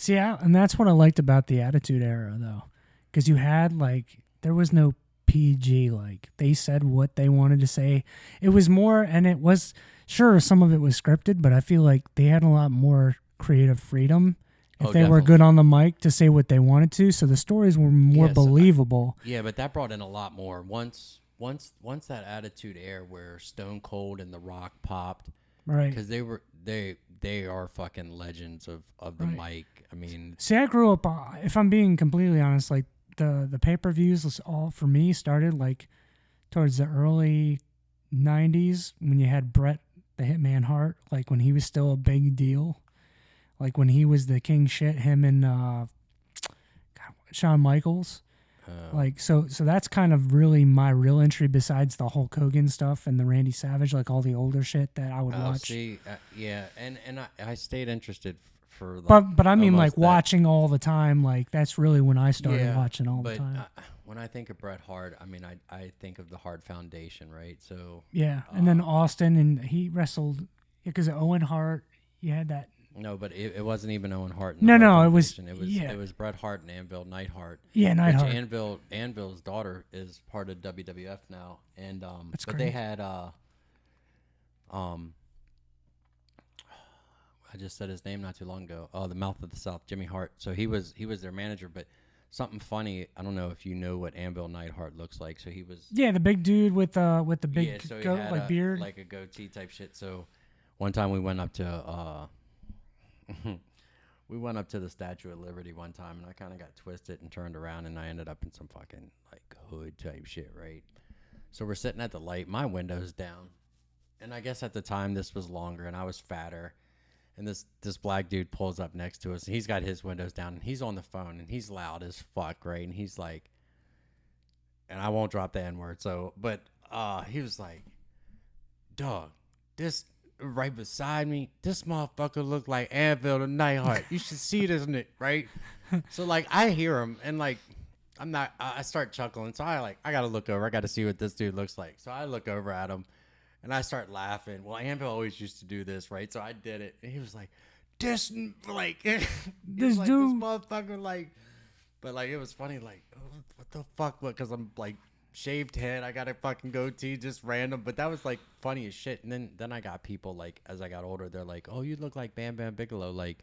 See, and that's what I liked about the Attitude Era, though, because you had like there was no PG. Like they said what they wanted to say. It was more, and it was sure some of it was scripted, but I feel like they had a lot more creative freedom if they were good on the mic to say what they wanted to. So the stories were more believable. Yeah, but that brought in a lot more. Once that Attitude Era where Stone Cold and The Rock popped, right? Because they are fucking legends of the mic. I mean, see, I grew up. If I'm being completely honest, like the pay-per-views all for me started like towards the early '90s when you had Bret the Hitman Hart, like when he was still a big deal, like when he was the king shit. Him and Shawn Michaels. Like so that's kind of really my real entry besides the Hulk Hogan stuff and the Randy Savage, like all the older shit that I would watch. See, yeah, and I stayed interested for like, but I mean like watching all the time, like that's really when I started watching all the time. When I think of Bret Hart, I mean I think of the Hart Foundation, right? So yeah, and then Austin, and he wrestled because Owen Hart. You had that. No, but it wasn't even Owen Hart. No, it was it was Bret Hart and Anvil Neidhart. Yeah, Neidhart. Which Anvil's daughter is part of WWF now, and that's but great. they had I just said his name not too long ago. Oh, the Mouth of the South, Jimmy Hart. So he was their manager, but something funny. I don't know if you know what Anvil Neidhart looks like. So he was the big dude with the big beard, like a goatee type shit. So one time we went up to we went up to the Statue of Liberty one time, and I kind of got twisted and turned around, and I ended up in some fucking like hood type shit, right? So we're sitting at the light, my window's down, and I guess at the time this was longer, and I was fatter, and this black dude pulls up next to us, and he's got his windows down, and he's on the phone, and he's loud as fuck, right? And he's like, and I won't drop the N-word, so, but he was like, dog, this right beside me, this motherfucker look like Anvil the Neidhart. You should see this nigga, right? So like I hear him, and like I start chuckling, so I gotta look over, I gotta see what this dude looks like. So I look over at him, and I start laughing. Well, Anvil always used to do this, right? So I did it, and he was like, this like this like, dude, this motherfucker, like, but like it was funny, like, oh, what the fuck? Because I'm like shaved head, I got a fucking goatee, just random. But that was like funny as shit. And then I got people like, as I got older, they're like, oh, you look like Bam Bam Bigelow. Like,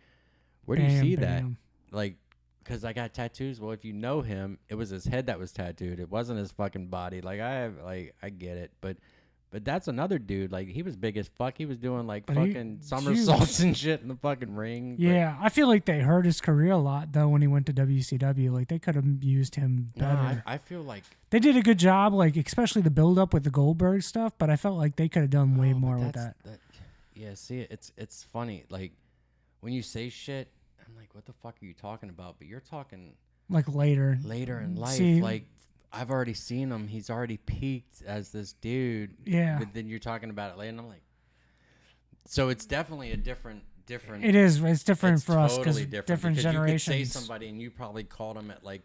where do you see that? Like, because I got tattoos. Well, if you know him, it was his head that was tattooed. It wasn't his fucking body. Like I get it, but that's another dude. Like, he was big as fuck. He was doing like fucking somersaults and shit in the fucking ring. Yeah, I feel like they hurt his career a lot though when he went to WCW. Like they could have used him better. No, I feel like they did a good job, like especially the build up with the Goldberg stuff. But I felt like they could have done way more with that. Yeah, see, it's funny. Like when you say shit, I'm like, what the fuck are you talking about? But you're talking like later in life, like. I've already seen him. He's already peaked as this dude. Yeah. But then you're talking about it later, and I'm like, so it's definitely a different. It is. It's different for us because different generations. You could say somebody, and you probably called them at like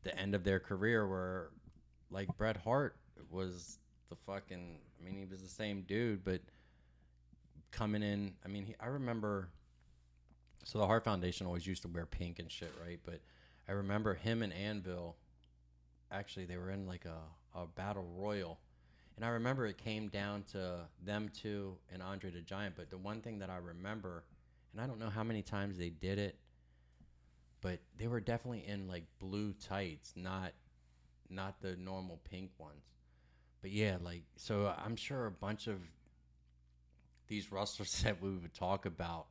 the end of their career, where like Bret Hart was the fucking. I mean, he was the same dude, but coming in. I mean, I remember. So the Hart Foundation always used to wear pink and shit, right? But I remember him and Anvil. Actually, they were in like a battle royal, and I remember it came down to them two and Andre the Giant. But the one thing that I remember, and I don't know how many times they did it, but they were definitely in like blue tights, not the normal pink ones. But yeah, like, so I'm sure a bunch of these wrestlers that we would talk about,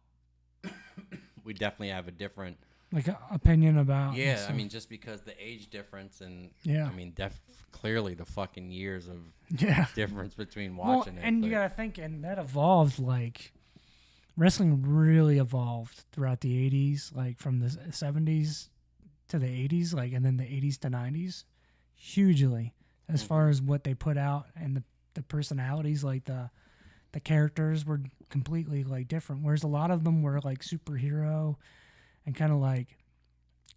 we definitely have a different. Like opinion about. Yeah, I mean, just because the age difference and Yeah. I mean, clearly the fucking years of Yeah. difference between Well, watching it. and you gotta think, and that evolved. Like wrestling really evolved throughout the '80s, like from the '70s to the '80s, like, and then the '80s to '90s, hugely as far as what they put out and the personalities, like the characters were completely like different. Whereas a lot of them were like superhero and kind of like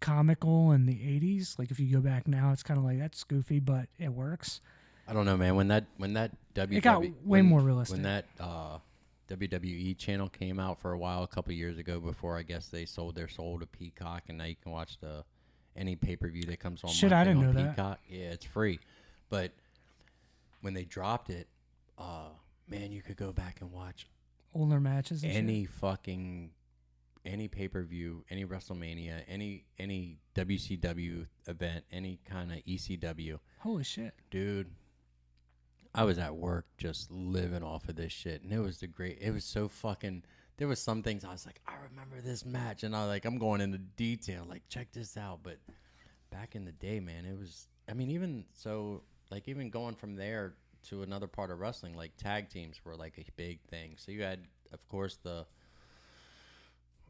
comical in the '80s. Like if you go back now, it's kind of like that's goofy, but it works. I don't know, man. When that It got way more realistic. When that WWE channel came out for a while, a couple years ago, before I guess they sold their soul to Peacock, and now you can watch any pay-per-view that comes on. Shit, I didn't know that. Peacock. Yeah, it's free. But when they dropped it, man, you could go back and watch older matches and any pay-per-view, any WrestleMania, any WCW event, any kind of ECW. Holy shit, dude. I was at work just living off of this shit, and it was so fucking. There was some things I was like, I remember this match, and I'm going into detail, like check this out. But back in the day, man, it was. I mean, even so, like even going from there to another part of wrestling, like tag teams were like a big thing. So you had, of course,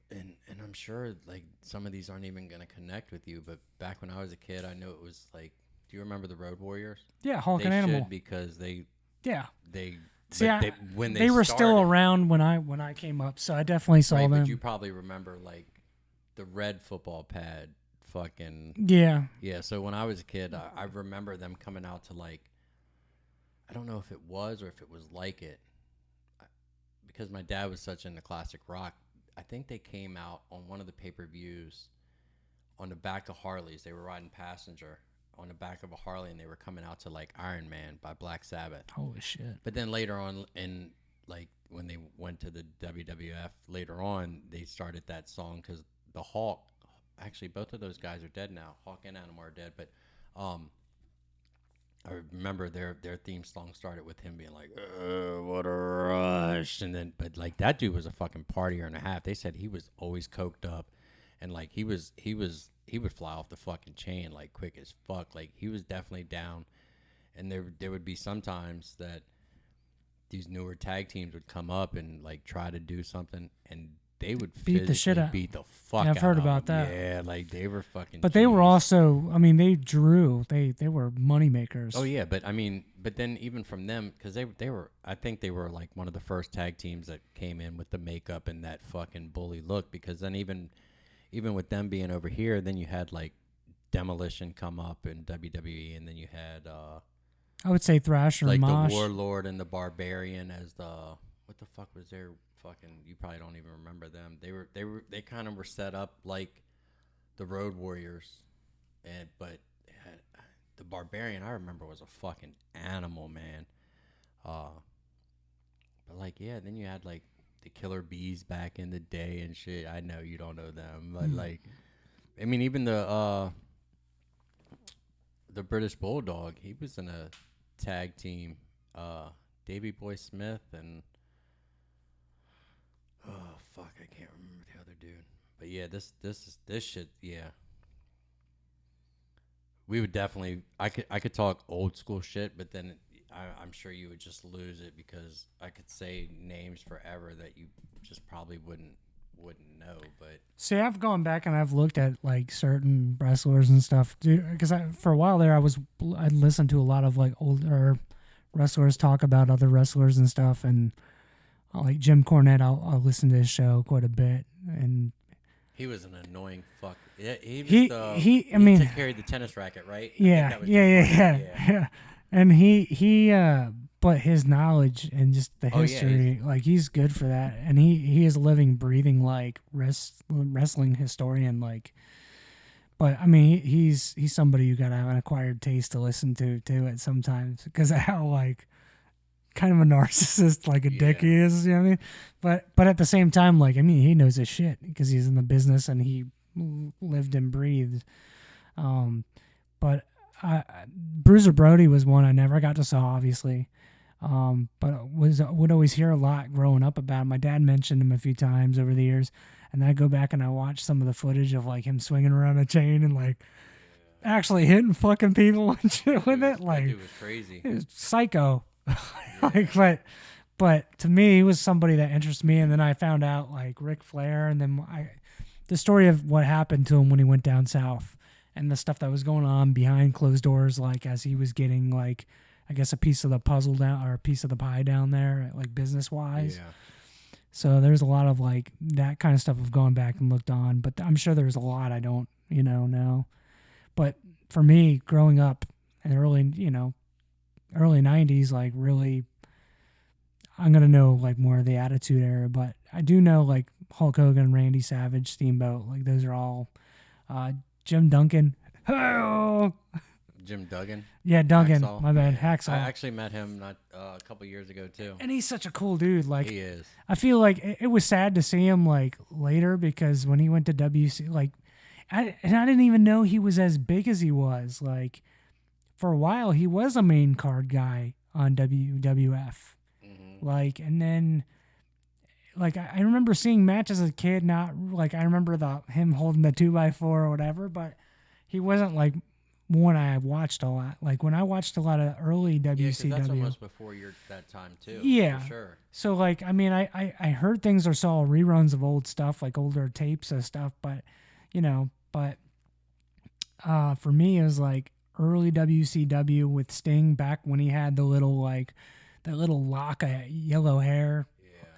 and I'm sure like some of these aren't even gonna connect with you, but back when I was a kid, I know it was like. Do you remember the Road Warriors? Yeah, Hulk and Animal. Because they when they were still around when I came up, so I definitely saw them. But you probably remember like the red football pad, fucking yeah. So when I was a kid, I remember them coming out to like, I don't know if it was or if it was like it, because my dad was such into classic rock. I think they came out on one of the pay-per-views on the back of Harleys. They were riding passenger on the back of a Harley, and they were coming out to like Iron Man by Black Sabbath. Holy shit. But then later on, in like when they went to the WWF later on, they started that song because the Hulk, actually both of those guys are dead now. Hulk and Animal are dead, but I remember their theme song started with him being like, what a rush. And then, but like that dude was a fucking partier and a half. They said he was always coked up, and like he would fly off the fucking chain like quick as fuck. Like he was definitely down. And there would be sometimes that these newer tag teams would come up and like try to do something, and they would beat the shit out. Beat the fuck out. I've heard of about them. that. Yeah, like they were fucking. But they were also, I mean, they drew. They were money makers. Oh yeah, but I mean, but then even from them, because they were, I think they were like one of the first tag teams that came in with the makeup and that fucking bully look. Because then even with them being over here, then you had like Demolition come up in WWE, and then you had I would say Thrasher like and Mosh. the Warlord and the Barbarian as the what the fuck was their fucking, you probably don't even remember them. They kind of were set up like the Road Warriors, but the Barbarian I remember was a fucking animal, man. But like yeah, then you had like the Killer Bees back in the day and shit. I know you don't know them, but like, I mean, even the British Bulldog, he was in a tag team. Davey Boy Smith and oh fuck, I can't remember the other dude. But yeah, this shit. Yeah, we would definitely. I could talk old school shit, but then I'm sure you would just lose it because I could say names forever that you just probably wouldn't know. But see, I've gone back and I've looked at like certain wrestlers and stuff, because for a while there I'd listen to a lot of like older wrestlers talk about other wrestlers and stuff, and like Jim Cornette, I'll listen to his show quite a bit, and he was an annoying fuck. Yeah, he carried the tennis racket, right? Yeah. And he but his knowledge and just the history, like he's good for that, and he is a living, breathing like wrestling historian, like. But I mean, he's somebody you gotta have an acquired taste to listen to too at sometimes, because of how like kind of a narcissist, like a dick he is. You know what I mean? But at the same time, like I mean, he knows his shit because he's in the business and he lived and breathed. But Bruiser Brody was one I never got to saw, obviously. But would always hear a lot growing up about him. My dad mentioned him a few times over the years, and then I go back and I watch some of the footage of like him swinging around a chain and like actually hitting fucking people and shit with it. That Like, dude was crazy. it was psycho. Like, but to me, he was somebody that interests me. And then I found out like Ric Flair, and then the story of what happened to him when he went down south, and the stuff that was going on behind closed doors, like as he was getting like, I guess, a piece of the puzzle down or a piece of the pie down there, like business wise. Yeah. So there's a lot of like that kind of stuff I've gone back and looked on, but I'm sure there's a lot I don't, know. But for me, growing up in the early 90s, like really, I'm going to know like more of the Attitude Era, but I do know like Hulk Hogan, Randy Savage, Steamboat, like those are all, Jim Duncan. Oh, Jim Duggan. yeah, Duncan. Hacksaw. My bad. Yeah. Hacksaw. I actually met him not a couple years ago too. And he's such a cool dude. Like, He is. I feel like it was sad to see him like later, because when he went to WC, like, I didn't even know he was as big as he was. Like, for a while, he was a main card guy on WWF. Mm-hmm. Like, and then, like, I remember seeing matches as a kid. Not like I remember him holding the 2x4 or whatever, but he wasn't like one I watched a lot. Like when I watched a lot of early WCW. Yeah, 'cause that's almost before that time too. Yeah. For sure. So like, I mean, I heard things or saw reruns of old stuff, like older tapes of stuff, but for me it was like early WCW with Sting back when he had the little like that little lock of yellow hair,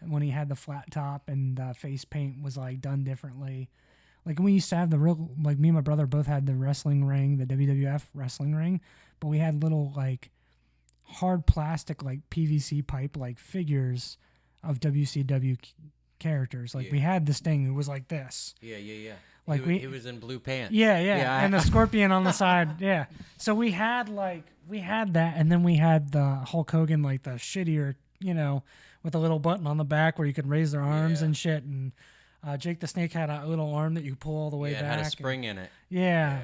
when he had the flat top and the face paint was like done differently. Like we used to have the real, like me and my brother both had the wrestling ring, the WWF wrestling ring, but we had little like hard plastic like PVC pipe like figures of WCW characters. Like we had this thing who was like this. Yeah. Like he was in blue pants. Yeah, and the scorpion on the side. Yeah. So we had that, and then we had the Hulk Hogan, like the shittier, with a little button on the back where you could raise their arms and shit. And Jake the Snake had a little arm that you pull all the way back. It had a spring in it. Yeah.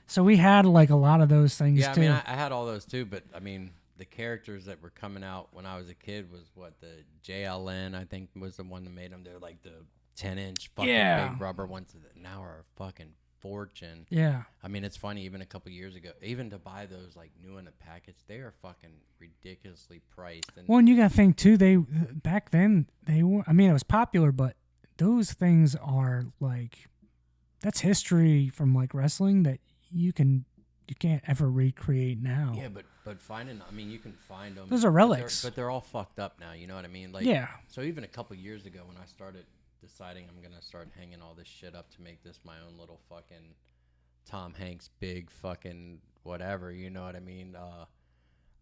So we had like a lot of those things too. I mean, I had all those too, but I mean, the characters that were coming out when I was a kid was the JLN, I think, was the one that made them. They're like the 10-inch fucking big rubber ones that now are a fucking fortune. Yeah. I mean, it's funny, even a couple years ago, even to buy those like new in a package, they are fucking ridiculously priced. And well, and you got to think too, back then they were, I mean, it was popular, but those things are like, that's history from like wrestling that you can't ever recreate now. Yeah, but finding, I mean, you can find them. Those are relics. But they're all fucked up now, you know what I mean? Like, yeah. So even a couple years ago when I started deciding I'm going to start hanging all this shit up to make this my own little fucking Tom Hanks big fucking whatever, you know what I mean?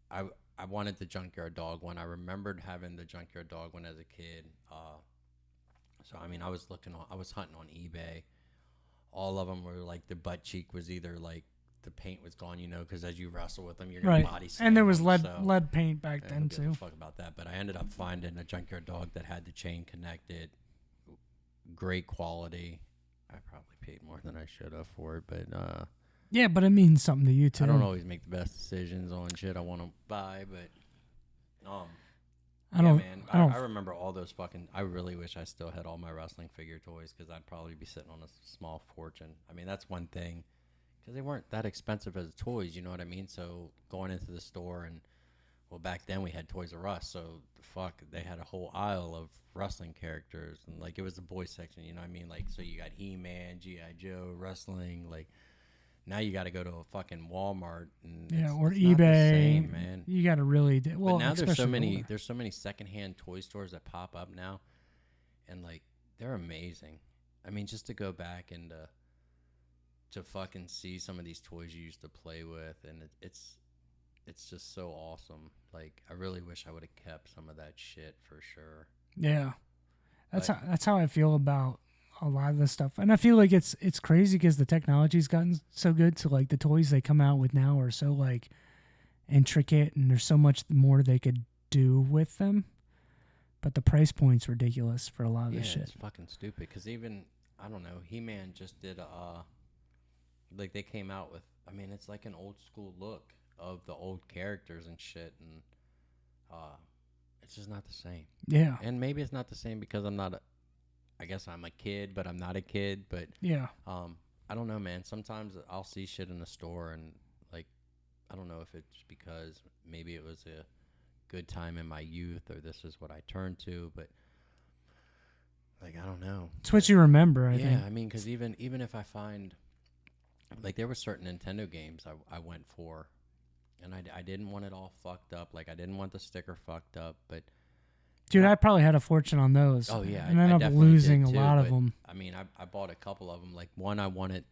I wanted the Junkyard Dog one. I remembered having the Junkyard Dog one as a kid. So, I mean, I was hunting on eBay. All of them were like the butt cheek was either like the paint was gone, because as you wrestle with them, you're going to body slam and there was them, lead paint back then don't give too. a fuck about that, but I ended up finding a Junkyard Dog that had the chain connected, great quality. I probably paid more than I should have for it, but yeah, but it means something to you too. I don't always make the best decisions on shit I want to buy, but I remember all those fucking. I really wish I still had all my wrestling figure toys, because I'd probably be sitting on a small fortune. I mean, that's one thing, because they weren't that expensive as toys, you know what I mean? So going into the store, and well, back then we had Toys R Us, so they had a whole aisle of wrestling characters, and like it was the boys section, you know what I mean? Like, so you got He-Man, G.I. Joe, wrestling. Like now you got to go to a fucking Walmart and or it's eBay, not the same, man. You got to really but now there's so many secondhand toy stores that pop up now, and like they're amazing. I mean, just to go back and to fucking see some of these toys you used to play with, and it's just so awesome. Like, I really wish I would have kept some of that shit for sure. Yeah, that's how I feel about a lot of this stuff, and I feel like it's crazy because the technology's gotten so good. So like the toys they come out with now are so like intricate, and there's so much more they could do with them. But the price point's ridiculous for a lot of this shit. It's fucking stupid. Because even, I don't know, He-Man just did like they came out with, I mean, it's like an old school look of the old characters and shit, and it's just not the same. Yeah. And maybe it's not the same because I'm not. I guess I'm a kid, but I'm not a kid. But Yeah. I don't know, man. Sometimes I'll see shit in the store and like, I don't know if it's because maybe it was a good time in my youth or this is what I turned to, but like I don't know. It's what you remember, I think. Yeah, I mean, because even if I find like there were certain Nintendo games I went for, and I didn't want it all fucked up. Like I didn't want the sticker fucked up, but Dude, I probably had a fortune on those. oh yeah, and I ended up definitely losing did a too, lot of but, them. I mean, I bought a couple of them. Like one, I wanted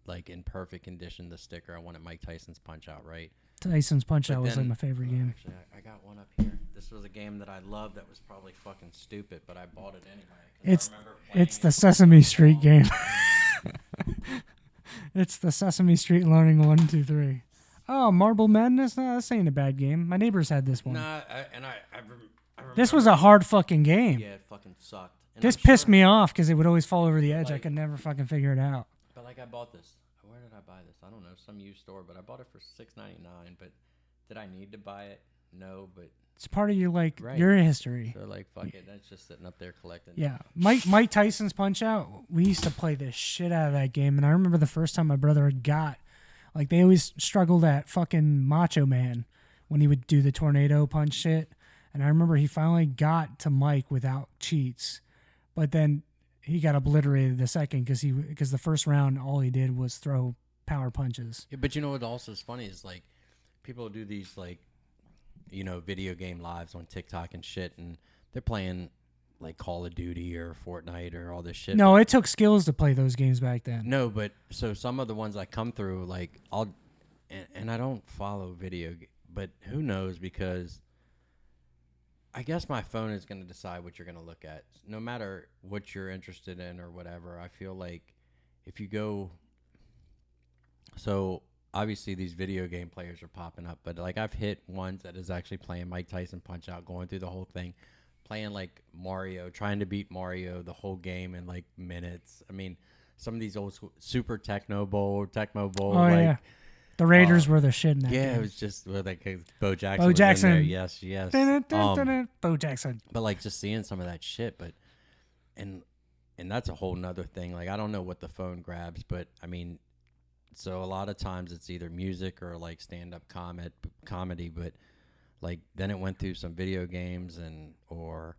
like in perfect condition. The sticker, I wanted Mike Tyson's Punch Out, right? Tyson's Punch But Out was like then- my favorite game. Actually, I got one up here. This was a game that I loved. That was probably fucking stupid, but I bought it anyway. 'Cause I It's remember playing it's the it Sesame so Street long. game. It's the Sesame Street Learning 1, 2, 3. Oh, Marble Madness? No, this ain't a bad game. My neighbors had this one. Nah, I remember. This was a hard fucking game. Yeah, it fucking sucked. And This I'm pissed sure- me off because it would always fall over the edge. I Like- could never fucking figure it out. But like I bought this. Where did I buy this? I don't know, some used store. But I bought it for $6.99. But did I need to buy it? No. But It's part of your Right. your history. so like fuck it. That's just sitting up there collecting. Yeah, Mike Tyson's Punch Out. We used to play the shit out of that game, and I remember the first time my brother got, like, they always struggled at fucking Macho Man when he would do the tornado punch shit, and I remember he finally got to Mike without cheats, but then he got obliterated the second because the first round all he did was throw power punches. Yeah, but you know what also is funny is like people do these like video game lives on TikTok and shit, and they're playing like Call of Duty or Fortnite or all this shit. No, it took skills to play those games back then. No, but so some of the ones I come through, like and I don't follow but who knows, because I guess my phone is going to decide what you're going to look at. No matter what you're interested in or whatever, I feel like if you go, so obviously these video game players are popping up, but like I've hit ones that is actually playing Mike Tyson Punch Out, going through the whole thing, playing like Mario, trying to beat Mario the whole game in like minutes. I mean, some of these old school, Super Tecmo Bowl, Oh, like, yeah. The Raiders were the shit in that yeah, game. it was just like Bo Jackson. Bo was Jackson. in there. Yes, yes. Bo Jackson. But like just seeing some of that shit, and that's a whole nother thing. Like I don't know what the phone grabs, but I mean, so a lot of times it's either music or like stand-up comedy, but like then it went through some video games or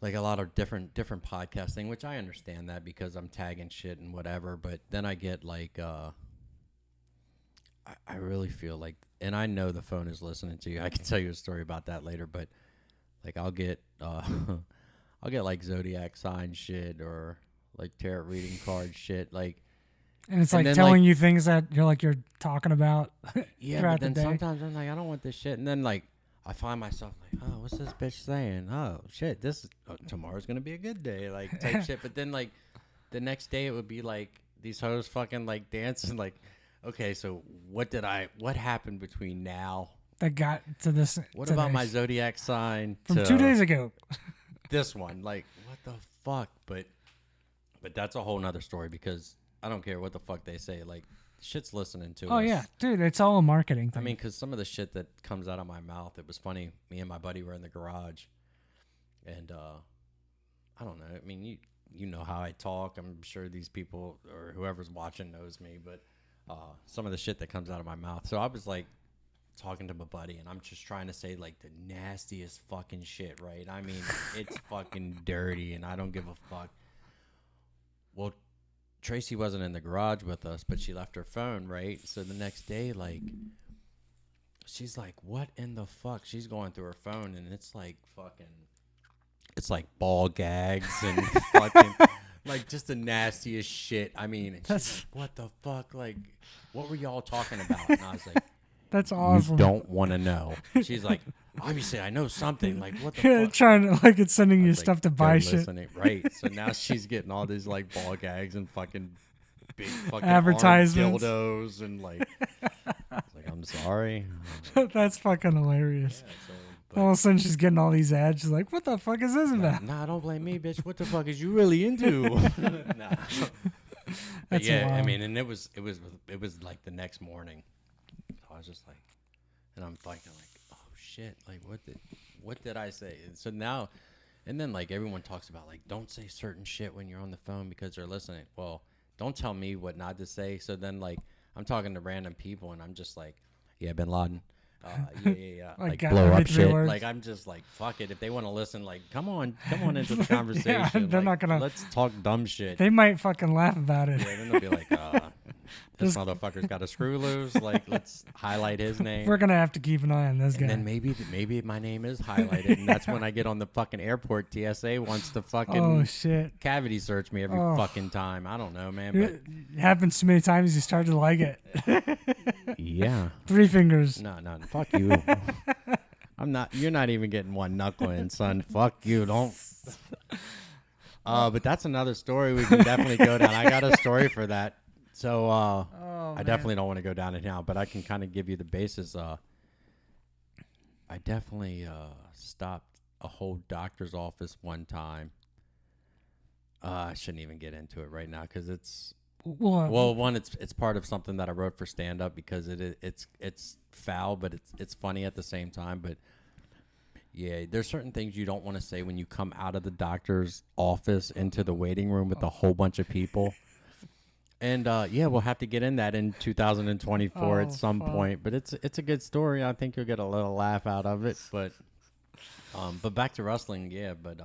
like a lot of different podcasting, which I understand that because I'm tagging shit and whatever. But then I get like I really feel like, and I know the phone is listening to you. I can tell you a story about that later, but like I'll get like zodiac sign shit or like tarot reading card shit, like. And it's And like then, telling like- you things that you're talking about. Yeah, throughout but then the day. sometimes I'm like, I don't want this shit, and then like I find myself like, oh, what's this bitch saying? Oh shit, tomorrow's gonna be a good day, like type shit. But then like the next day it would be like these hoes fucking like dancing, like, okay, so what happened between now? That got to this. What to about this. my zodiac sign From to 2 days ago? this one? Like, what the fuck? But that's a whole nother story because I don't care what the fuck they say. Like, shit's listening to us. Oh yeah, dude, it's all a marketing thing. I mean, because some of the shit that comes out of my mouth, it was funny. Me and my buddy were in the garage, and I don't know. I mean, you know how I talk. I'm sure these people or whoever's watching knows me, but some of the shit that comes out of my mouth. So I was like talking to my buddy, and I'm just trying to say like the nastiest fucking shit, right? I mean, it's fucking dirty, and I don't give a fuck. Well, Tracy wasn't in the garage with us, but she left her phone, right? So the next day, like, she's like, what in the fuck? She's going through her phone, and it's like fucking, it's like ball gags and fucking, like, just the nastiest shit. I mean, and she's like, what the fuck? Like, what were y'all talking about? And I was like, That's awesome. you don't want to know. She's like, obviously, I know something. Like, what the fuck? Trying to like it's sending I you was stuff like, to buy "Good shit. listening." Right. So now she's getting all these like ball gags and fucking big fucking Advertisements. arm dildos and like, I'm sorry. That's fucking hilarious. Yeah, so, All of a sudden, she's getting all these ads. She's like, "What the fuck is this about?" nah, don't blame me, bitch. What the fuck is you really into? Nah. But That's yeah, I wild. mean, and it was like the next morning. So I was just like, and I'm thinking like, oh shit, like what did I say? And so now, and then like everyone talks about like don't say certain shit when you're on the phone because they're listening. Well, don't tell me what not to say. So then like I'm talking to random people and I'm just like, yeah, Bin Laden. Yeah. Like got blow every up 3 shit. words. Like I'm just like, fuck it. If they want to listen, like, come on into the conversation. they're like, not gonna- Let's talk dumb shit. They might fucking laugh about it. Yeah, then they'll be like, this motherfucker's got a screw loose. Like, let's highlight his name. We're gonna have to keep an eye on this And guy. then maybe my name is highlighted, and that's when I get on the fucking airport. TSA wants to fucking Oh shit! cavity search me every Oh. fucking time. I don't know, man. It happens so many times you start to like it. But yeah, 3 fingers. no, fuck you. I'm not. You're not even getting one knuckle in, son. Fuck you. Don't. But that's another story we can definitely go down. I got a story for that. So I definitely don't want to go down it now, but I can kind of give you the basis. I definitely stopped a whole doctor's office one time. I shouldn't even get into it right now because it's one, it's part of something that I wrote for stand up because it's foul, but it's funny at the same time. But yeah, there's certain things you don't want to say when you come out of the doctor's office into the waiting room with a whole bunch of people. And yeah, we'll have to get in that in 2024 at some point. But it's a good story. I think you'll get a little laugh out of it. But back to wrestling, yeah. But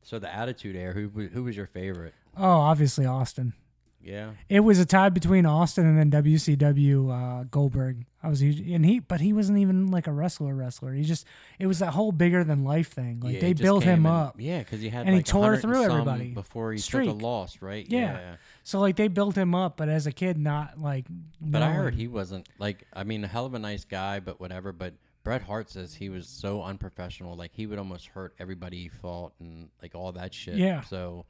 so the Attitude Era, who was your favorite? Oh, obviously Austin. Yeah, It was a tie between Austin and then WCW Goldberg. But he wasn't even like a wrestler. It was that whole bigger than life thing. Like yeah, they he just built came him in- up. Yeah, because he had And he like tore 100 through and some everybody. before he Streak. took a loss, right? Yeah. So like they built him up, but as a kid, not like. But I heard knowing. he wasn't like. I mean, a hell of a nice guy, but whatever. But Bret Hart says he was so unprofessional. Like he would almost hurt everybody he fought and like all that shit. Yeah. So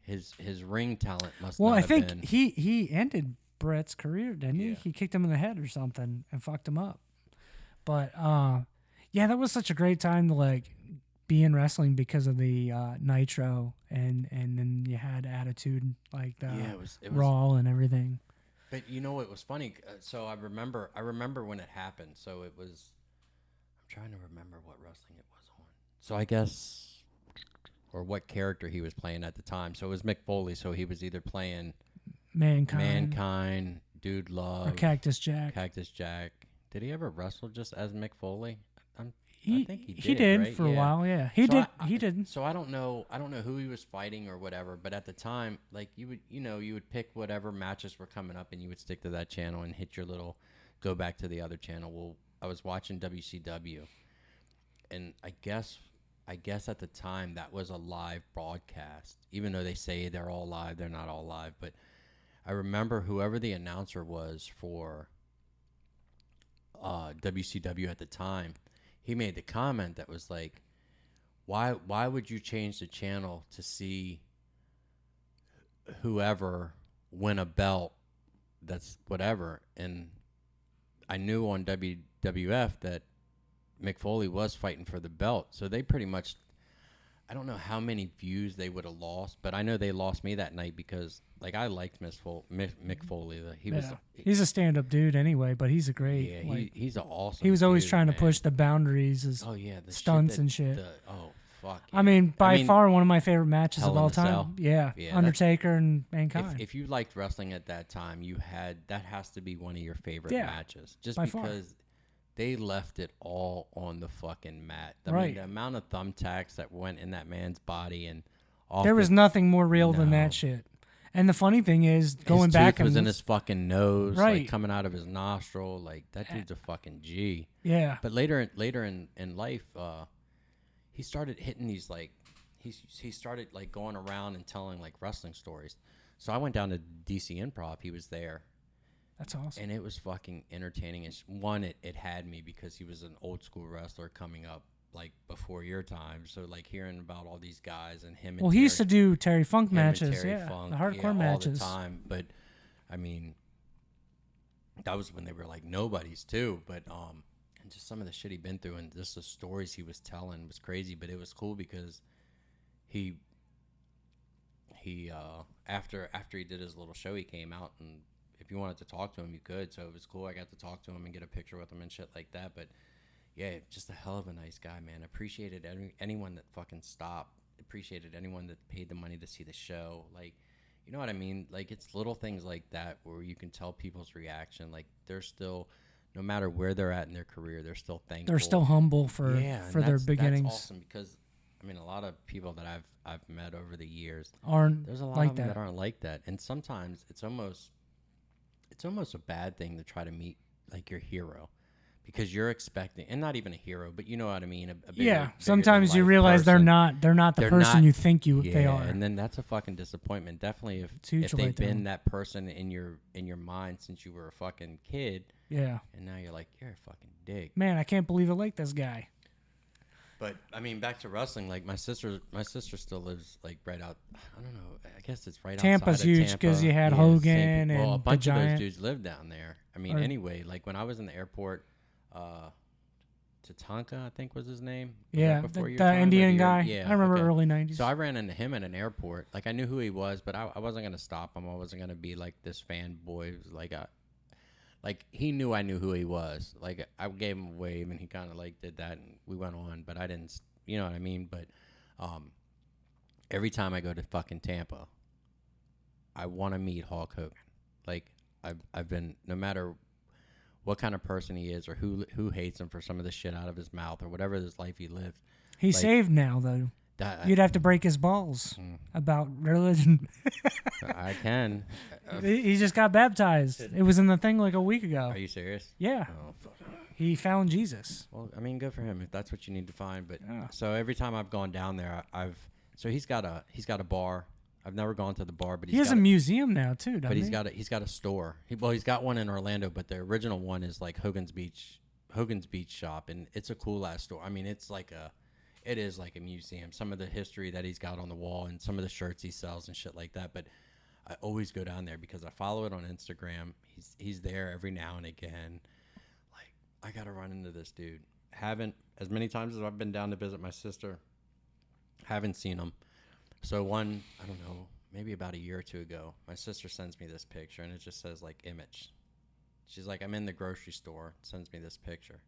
his ring talent must. Well, not I have think been. he ended Brett's career, didn't he? Yeah. He kicked him in the head or something and fucked him up. But yeah, that was such a great time to like be in wrestling because of the Nitro and then you had Attitude like the Yeah, it was Raw and everything. But you know, it was funny. So I remember when it happened. So it was. I'm trying to remember what wrestling it was on. So I guess. Or what character he was playing at the time. So it was Mick Foley. So he was either playing Mankind, Dude Love, or Cactus Jack. Cactus Jack. Did he ever wrestle just as Mick Foley? I think he did. He did right? for a Yeah. while. Yeah, he did. So I don't know who he was fighting or whatever. But at the time, like you would pick whatever matches were coming up, and you would stick to that channel and hit your little go back to the other channel. Well, I was watching WCW, and I guess at the time that was a live broadcast. Even though they say they're all live, they're not all live. But I remember whoever the announcer was for WCW at the time, he made the comment that was like, why would you change the channel to see whoever win a belt that's whatever? And I knew on WWF that Mick Foley was fighting for the belt, so they pretty much, I don't know how many views they would have lost, but I know they lost me that night because like I liked Mick Foley. He's a stand-up dude anyway, but he's a great. Yeah, like, he's an awesome. he was always dude, trying man. to push the boundaries, Oh yeah, the stunts shit and shit. Oh fuck. I mean, by mean, far one of my favorite matches Hell of in all a Cell. time. Yeah, Yeah, Undertaker and Mankind. If you liked wrestling at that time, that has to be one of your favorite Yeah, matches, just by far. because they left it all on the fucking mat. I Right. mean, the amount of thumbtacks that went in that man's body and off There was nothing more real than No. that shit. And the funny thing is, going his back tooth was and in his fucking nose, Right. like coming out of his nostril. Like that dude's a fucking G. yeah, But later in life, he started hitting these like he started like going around and telling like wrestling stories. So I went down to DC Improv. He was there, that's awesome. and it was fucking entertaining. And one, it had me because he was an old school wrestler coming up like before your time. So like hearing about all these guys and him. Well, and he used to do Terry Funk him and matches, Terry yeah, Funk, the hardcore all matches. the time. But I mean, that was when they were like nobodies too. But and just some of the shit he'd been through and just the stories he was telling was crazy. But it was cool because he after he did his little show, he came out, and if you wanted to talk to him, you could. So it was cool. I got to talk to him and get a picture with him and shit like that. But yeah, just a hell of a nice guy, man. Appreciated anyone that fucking stopped. Appreciated anyone that paid the money to see the show. Like, you know what I mean? Like, it's little things like that where you can tell people's reaction. Like, they're still, no matter where they're at in their career, they're still thankful. They're still humble for and their beginnings. That's awesome because, I mean, a lot of people that I've met over the years Aren't there's a lot like of them that. that aren't like that, and sometimes it's almost a bad thing to try to meet like your hero because you're expecting, and not even a hero, but you know what I mean. A bigger Sometimes you than life realize person. they're not the They're person not- you think Yeah, they are. and then that's a fucking disappointment. Definitely It's huge if to they've let down. been that person in your mind since you were a fucking kid, Yeah, and now you're like you're a fucking dick. man, I can't believe I like this guy. But I mean, back to wrestling. Like my sister still lives like right out. I don't know. I guess it's right Tampa's outside of huge Tampa. 'cause you had same Hogan well, a and bunch the of those Giant. dudes live down there. I mean, Or- anyway, like when I was in the airport, Tatanka, I think was his name. Was Yeah, that before your the time, or Indian your- guy. Yeah, I remember okay. early '90s. So I ran into him at an airport. Like I knew who he was, but I wasn't gonna stop him. I wasn't gonna be like this fanboy. It was like he knew I knew who he was. Like I gave him a wave, and he kind of like did that, and we went on. But I didn't, you know what I mean. But every time I go to fucking Tampa, I want to meet Hulk Hogan. Like I've been, no matter what kind of person he is or who hates him for some of the shit out of his mouth or whatever his life he lived. He's like- saved now, though. You'd have to break his balls about religion. I can. He just got baptized. It was in the thing like a week ago. Are you serious? Yeah, Oh, fuck. he found Jesus. Well, I mean, good for him if that's what you need to find. But Yeah. so every time I've gone down there, so he's got a bar. I've never gone to the bar, but He he's has got a museum now too, doesn't but he? he's got a store. He's got one in Orlando, but the original one is like Hogan's Beach shop, and it's a cool ass store. I mean, it is like a museum. Some of the history that he's got on the wall and some of the shirts he sells and shit like that. But I always go down there because I follow it on Instagram. He's there every now and again. Like I gotta run into this dude. Haven't as many times as I've been down to visit my sister. Haven't seen him. So I don't know, maybe about a year or two ago, my sister sends me this picture and it just says like image. She's like, I'm in the grocery store. Sends me this picture.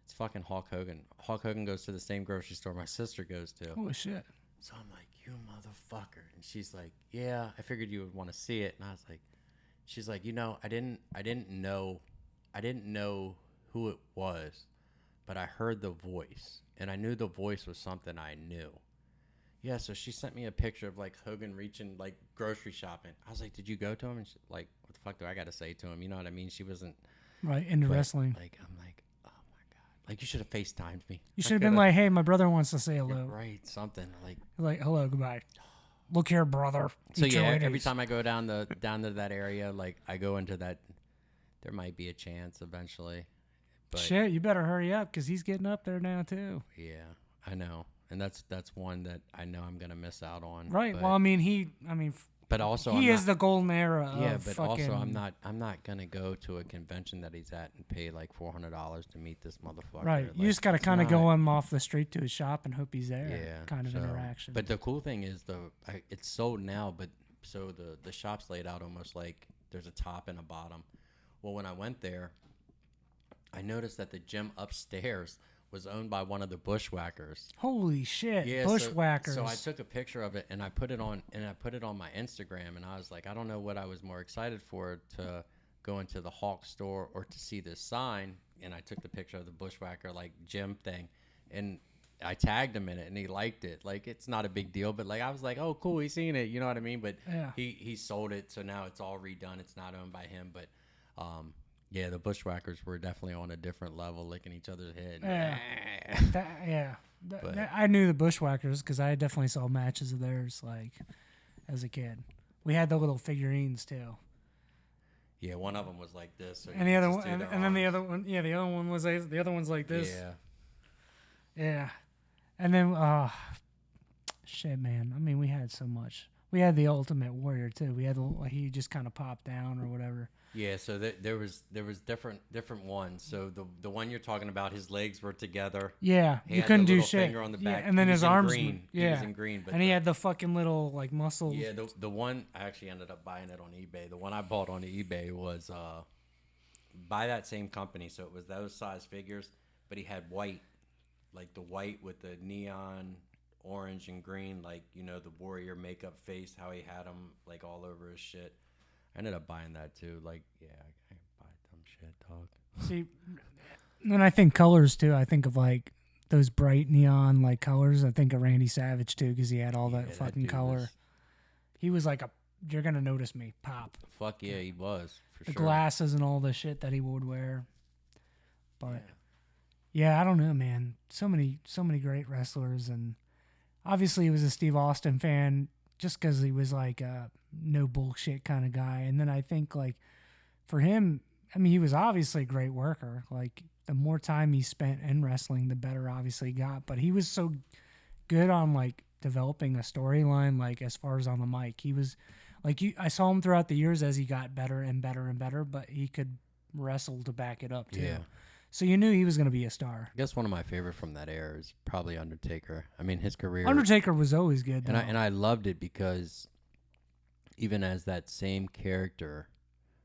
It's fucking Hulk Hogan. Hulk Hogan goes to the same grocery store my sister goes to. Holy shit! So I'm like, you motherfucker. And she's like, yeah, I figured you would want to see it. And I was like, she's like, I didn't know who it was, but I heard the voice and I knew the voice was something I knew. Yeah, so she sent me a picture of like Hogan reaching like grocery shopping. I was like, did you go to him? And she, like, what the fuck do I got to say to him? You know what I mean? She wasn't Right into but, wrong. Like, I'm like, oh my god, like you should have FaceTimed me. You I should have been coulda- like, "Hey, my brother wants to say Yeah, hello." right, something like. Like, hello, goodbye. Look here, brother. So Eat your yeah, every Wheaties. time I go down to that area, like I go into that, there might be a chance eventually. But Shit, you better hurry up because he's getting up there now too. yeah, I know, and that's one that I know I'm gonna miss out on. Right. But, Well, I mean, but also he I'm is not, the golden era. yeah, of but fucking, also I'm not gonna go to a convention that he's at and pay like $400 to meet this motherfucker. Right. Like, You just got to it's kind of not- go him off the street to his shop and hope he's there. Yeah, Kind of so- interaction. But the cool thing is it's sold now, but so the shop's laid out almost like there's a top and a bottom. Well, when I went there, I noticed that the gym upstairs was owned by one of the Bushwhackers. Holy shit, Yeah, Bushwhackers. So I took a picture of it and I put it on my Instagram, and I was like, I don't know what I was more excited for, to go into the Hawk store or to see this sign. And I took the picture of the Bushwhacker like gym thing, and I tagged him in it, and he liked it. Like, it's not a big deal, but like I was like, oh cool, he's seen it, you know what I mean? But Yeah. he sold it, so now it's all redone. It's not owned by him, but yeah, the Bushwhackers were definitely on a different level, licking each other's head. Yeah. But- I knew the Bushwhackers because I definitely saw matches of theirs like as a kid. We had the little figurines too. Yeah, one of them was like this, so And you the could other just one, do and, their and then the arms. other one, yeah, the other one was like, the other one's like this. Yeah. Yeah. And then, shit, man. I mean, we had so much. We had the Ultimate Warrior too. We had he just kind of popped down or whatever. Yeah, so there was different ones. So the one you're talking about, his legs were together. Yeah, He you had couldn't the do little shit. finger on the Yeah, back. and then He his was in arms. green. Yeah, He was in green, but and he had the fucking little like muscles. yeah, the one I actually ended up buying it on eBay. The one I bought on eBay was by that same company. So it was those size figures, but he had white, like the white with the neon orange and green, like, you know, the warrior makeup face, how he had them like all over his shit. I ended up buying that too. Like, yeah, I buy dumb shit, dog. See, and I think colors too. I think of like those bright neon like colors. I think of Randy Savage too because he had all that fucking dude color. He was like a, you're gonna notice me, pop. Fuck yeah, he was for The sure. glasses and all the shit that he would wear. But yeah, I don't know, man. So many great wrestlers, and obviously he was a Steve Austin fan just because he was like a no bullshit kind of guy. And then I think like for him, I mean, he was obviously a great worker. Like the more time he spent in wrestling, the better obviously he got. But he was so good on like developing a storyline, like as far as on the mic. He was like I saw him throughout the years as he got better and better and better, but he could wrestle to back it up too. Yeah. So you knew he was going to be a star. I guess one of my favorite from that era is probably Undertaker. I mean, his career. Undertaker was always good, though. And I loved it because even as that same character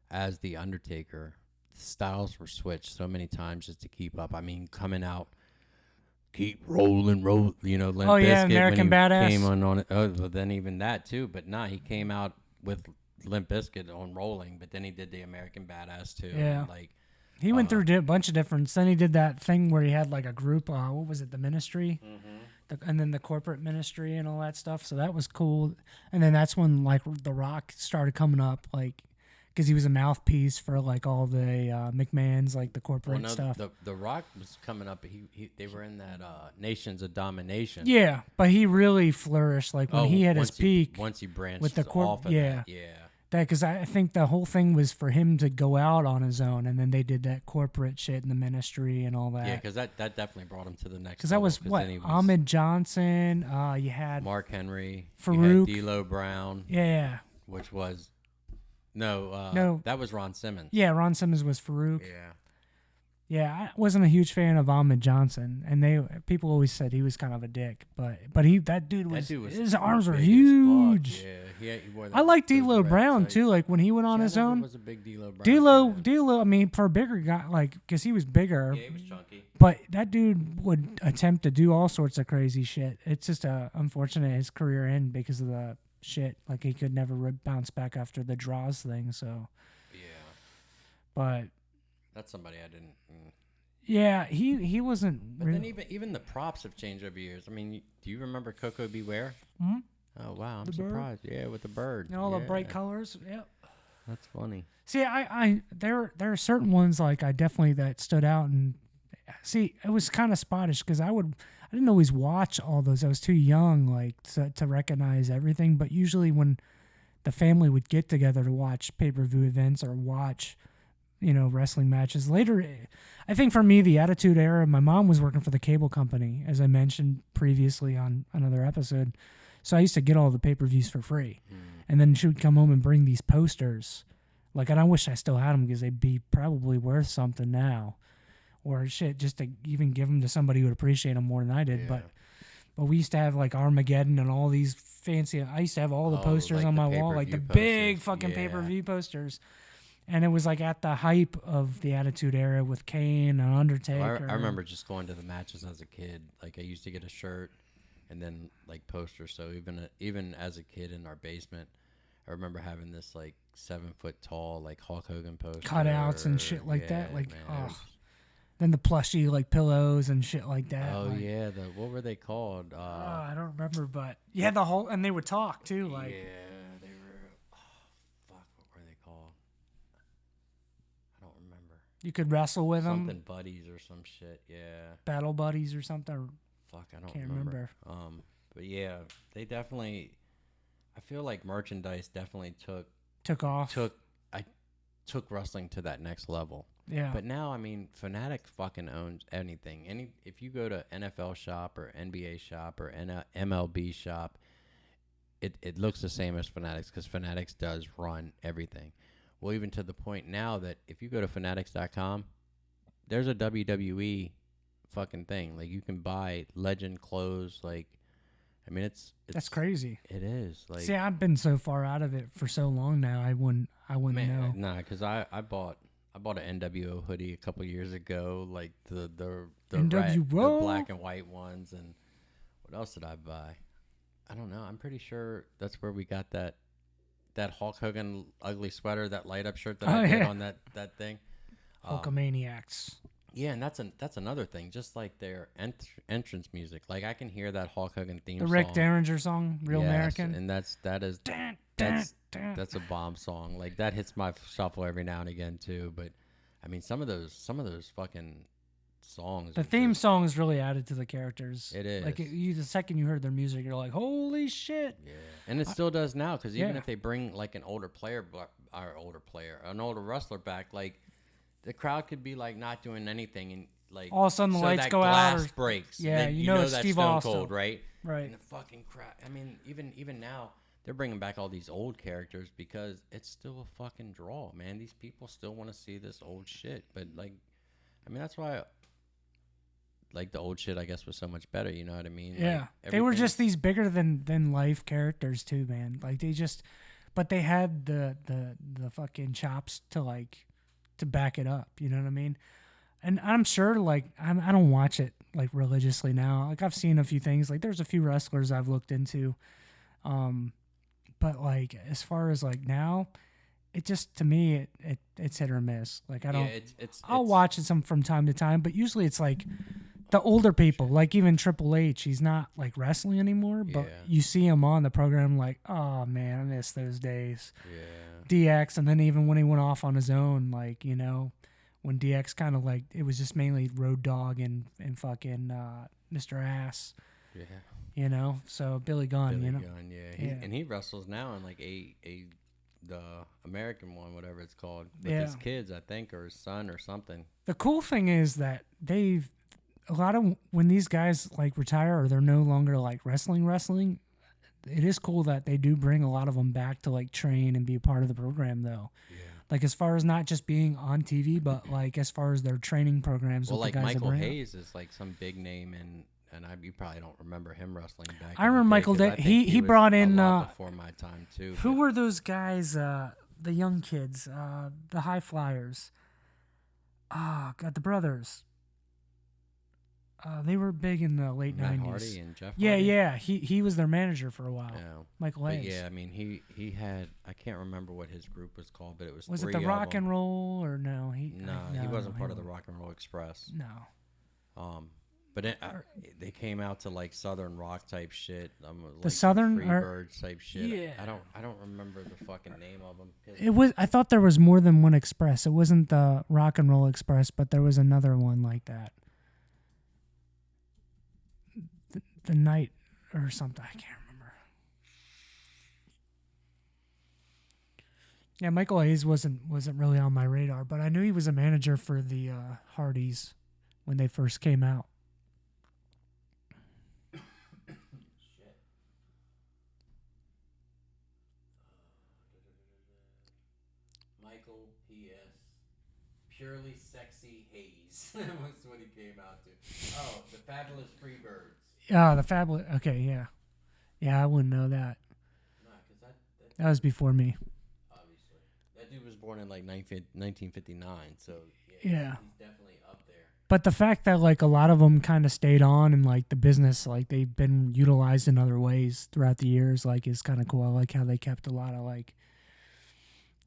as the Undertaker, styles were switched so many times just to keep up. I mean, coming out, keep rolling, roll. You know, Limp Bizkit American when he Badass came on it. Oh, well, then even that too. But nah, he came out with Limp Bizkit on Rolling, but then he did the American Badass too. Yeah. And like. He went through a bunch of different. Then he did that thing where he had like a group. What was it? The Ministry, and then the corporate ministry and all that stuff. So that was cool. And then that's when like The Rock started coming up, like because he was a mouthpiece for like all the McMahon's, like the corporate stuff. The Rock was coming up. They were in that Nations of Domination. Yeah, but he really flourished like when he had his peak. Once he branched with the off of that. Yeah. That because I think the whole thing was for him to go out on his own, and then they did that corporate shit in the ministry and all that. Yeah, because that definitely brought him to the next. Because that was what Ahmed Johnson. You had Mark Henry, Farouk, you had D'Lo Brown. Yeah, which was no, that was Ron Simmons. Yeah, Ron Simmons was Farouk. Yeah. Yeah, I wasn't a huge fan of Ahmed Johnson, and people always said he was kind of a dick, but that dude was his arms were huge. Yeah, he wore that. I like D'Lo Brown too. Like when he went on his own, was a big D'Lo Brown. D'Lo. I mean, for a bigger guy, like because he was bigger. Yeah, he was chunky. But that dude would attempt to do all sorts of crazy shit. It's just unfortunate his career ended because of the shit. Like he could never bounce back after the draws thing. So. Yeah. But. That's somebody I didn't. Yeah, he wasn't. But then even the props have changed over years. I mean, do you remember Coco Beware? Hmm? Oh wow, I'm surprised. Yeah, with the bird. And all the bright colors. Yep. That's funny. See, there are certain ones like I definitely that stood out, and see, it was kind of spottish because I didn't always watch all those. I was too young like to recognize everything. But usually when the family would get together to watch pay-per-view events or watch, wrestling matches. Later, I think for me, the Attitude Era, my mom was working for the cable company, as I mentioned previously on another episode. So I used to get all the pay-per-views for free. And then she would come home and bring these posters. And I wish I still had them because they'd be probably worth something now. Or shit, just to even give them to somebody who would appreciate them more than I did. Yeah. But we used to have Armageddon and all these fancy, I used to have all the posters on my wall, like the big fucking pay-per-view posters. And it was at the hype of the Attitude Era with Kane and Undertaker. I remember just going to the matches as a kid. Like I used to get a shirt and then posters. So even as a kid in our basement, I remember having this 7 foot tall Hulk Hogan poster, cutouts and shit like that. Then the plushy pillows and shit like that. Oh yeah, what were they called? I don't remember, but yeah, the whole and they would talk too. Yeah, they were. Oh fuck, what were they called? I don't remember. You could wrestle with them. Something buddies or some shit. Yeah. Battle buddies or something. Fuck, I can't remember. But yeah, they definitely. I feel like merchandise definitely took off. I took wrestling to that next level. Yeah. But now, I mean, Fanatic fucking owns anything. If you go to NFL shop or NBA shop or MLB shop, it looks the same as Fanatics because Fanatics does run everything. Well, even to the point now that if you go to fanatics.com, there's a WWE fucking thing. You can buy Legend clothes. I mean, it's that's crazy. It is. See, I've been so far out of it for so long now. I wouldn't know. Nah, because I bought I bought an NWO hoodie a couple years ago, like the NWO? black and white ones. And what else did I buy? I don't know. I'm pretty sure that's where we got that Hulk Hogan ugly sweater, that light up shirt that I did on that thing. Hulkamaniacs. Yeah, and that's another thing. Just like their entrance music, like I can hear that Hulk Hogan theme The song. Rick Derringer song, Real Yes, American. and that's a bomb song. Like that hits my shuffle every now and again too. But I mean, some of those fucking songs. The theme song is really added to the characters. It is. Like the second you heard their music, you're like, holy shit. Yeah, and it still does now, because even Yeah. if they bring like an older wrestler back, like the crowd could be like not doing anything, and like All of a sudden the so lights that go out glass or- breaks. Yeah, then you know it's that's Steve Stone Austin. Cold, right? Right. And the fucking crowd. I mean, even now they're bringing back all these old characters because it's still a fucking draw, man. These people still want to see this old shit, but like, I mean, that's why. Like the old shit, I guess, was so much better. You know what I mean? Yeah, Like, they were everything- just these bigger than life characters too, man. Like but they had the fucking chops to back it up. You know what I mean? And I'm sure, like, I don't watch it like religiously now. Like I've seen a few things. Like there's a few wrestlers I've looked into, but like as far as like now, it just to me it's hit or miss. Like I don't. Yeah, I'll watch it some from time to time, but usually it's like the older people, like even Triple H, he's not like wrestling anymore, but Yeah. you see him on the program like, oh man, I miss those days. Yeah. DX, and then even when he went off on his own, like, you know, when DX kind of like, it was just mainly Road Dogg and fucking Mr. Ass, Yeah. you know? So Billy Gunn, Billy you know? Gunn, yeah. Yeah. And he wrestles now in like the American one, whatever it's called, with Yeah. his kids, I think, or his son or something. The cool thing is that a lot of when these guys like retire or they're no longer like wrestling, it is cool that they do bring a lot of them back to like train and be a part of the program though. Yeah. Like as far as not just being on TV, but like as far as their training programs. Well, with like the guys that Michael bring up. Hayes is like some big name, and you probably don't remember him wrestling back. I in the remember day, Michael 'cause I Day- think he was brought a in, lot before my time too. Who but- were those guys? The young kids, the high flyers. Oh God, the brothers. They were big in the late Matt 90s. Hardy and Jeff Yeah, Hardy? yeah. He was their manager for a while. Yeah. Michael But Hayes. yeah, I mean, he had, I can't remember what his group was called, but it was Was it three the of Rock them. and Roll or no? No, he wasn't part of the Rock and Roll Express. No. But they came out to like Southern Rock type shit. Like Southern Freebirds type shit. Yeah. I don't remember the fucking name of them. It was. I thought there was more than one Express. It wasn't the Rock and Roll Express, but there was another one like that. The night or something. I can't remember. Yeah, Michael Hayes wasn't really on my radar, but I knew he was a manager for the Hardys when they first came out. Michael P.S. Purely Sexy Hayes. That's what he came out to. Oh, the Fabulous Freebirds. Oh, the Fabulous. Okay, yeah. Yeah, I wouldn't know that. Nah, because that That was before me. obviously. That dude was born in like 1959, so Yeah. he's definitely up there. But the fact that like a lot of them kind of stayed on and like the business, like they've been utilized in other ways throughout the years, like is kind of cool. I like how they kept a lot of like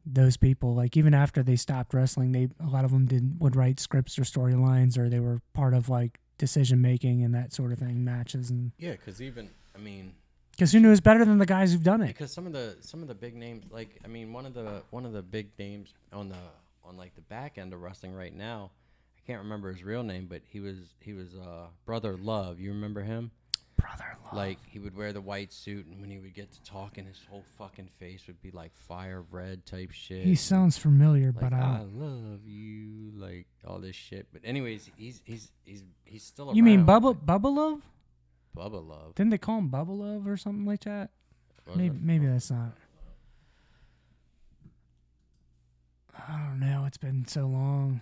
those people, like even after they stopped wrestling, a lot of them would write scripts or storylines, or they were part of like decision making and that sort of thing, matches, and Yeah, because even, I mean, because who knows better than the guys who've done it? because some of the big names, like, I mean, one of the big names on like the back end of wrestling right now, I can't remember his real name, but he was Brother Love. You remember him? Brother Love. Like, he would wear the white suit, and when he would get to talking, his whole fucking face would be like fire red type shit. He sounds familiar, like, but I love you, like all this shit. But anyways, he's still around. you mean Bubba Love? Bubba Love? Didn't they call him Bubba Love or something like that? Was Maybe it? maybe that's not. I don't know. It's been so long.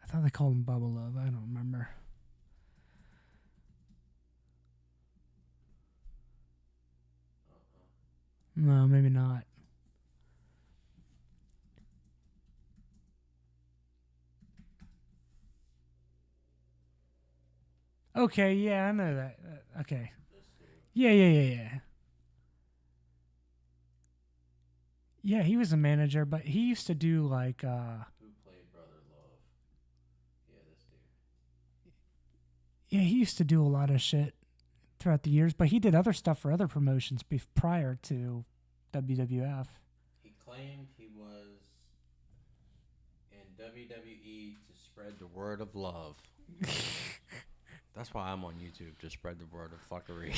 I thought they called him Bubba Love. I don't remember. No, maybe not. Okay, yeah, I know that. Okay. Yeah. Yeah, he was a manager, but he used to do like Who played Brother Love? Yeah, this dude. yeah, he used to do a lot of shit throughout the years, but he did other stuff for other promotions prior to WWF. He claimed he was in WWE to spread the word of love. That's why I'm on YouTube, to spread the word of fuckery.